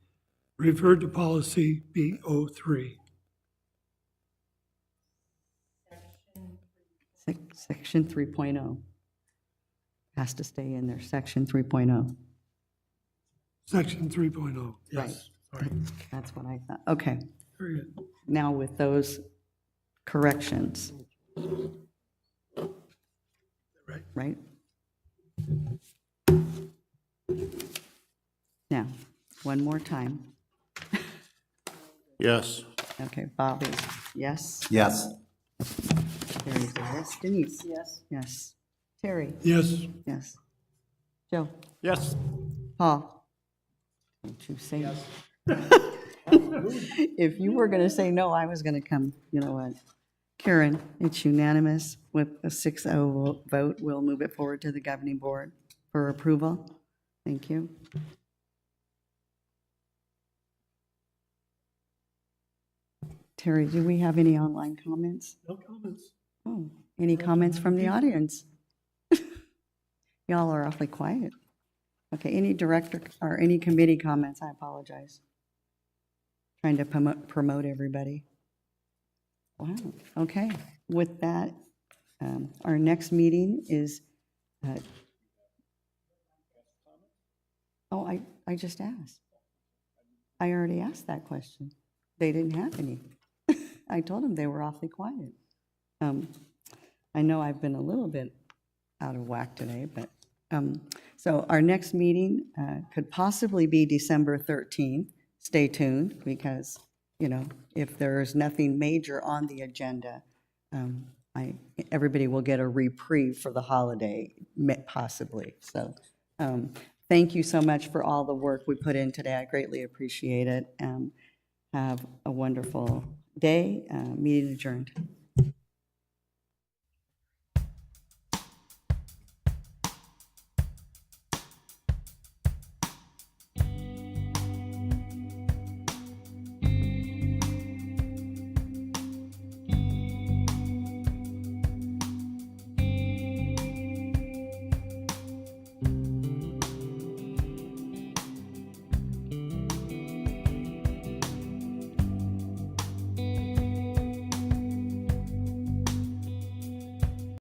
Refer to policy B03. Section 3.0. Has to stay in there, section 3.0. Section 3.0, Right. yes. Sorry. That's what I thought. Okay, Very good. now with those corrections. Right? Now, one more time. Yes. Okay, Bob is yes. Yes. Terry's a yes. Denise? Yes. Yes. Terry? Yes, Yes. Joe? Yes. Paul? Don't you say yes. If you were going to say no, I was going to come, you know what? Karen, it's unanimous with a 6-0 vote. We'll move it forward to the governing board for approval. Thank you. Terry, do we have any online comments? no comments. Oh, any comments from the audience? Y'all are awfully quiet. Okay, any director or any committee comments? I apologize. Trying to promote everybody. Wow, okay. With that, our next meeting is, oh, I just asked. I already asked that question. They didn't have any. I told them they were awfully quiet. I know I've been a little bit out of whack today, but, so our next meeting could possibly be December 13th. Stay tuned, because, you know, if there's nothing major on the agenda, everybody will get a reprieve for the holiday, possibly. So, thank you so much for all the work we put in today. I greatly appreciate it. Have a wonderful day. Meeting adjourned.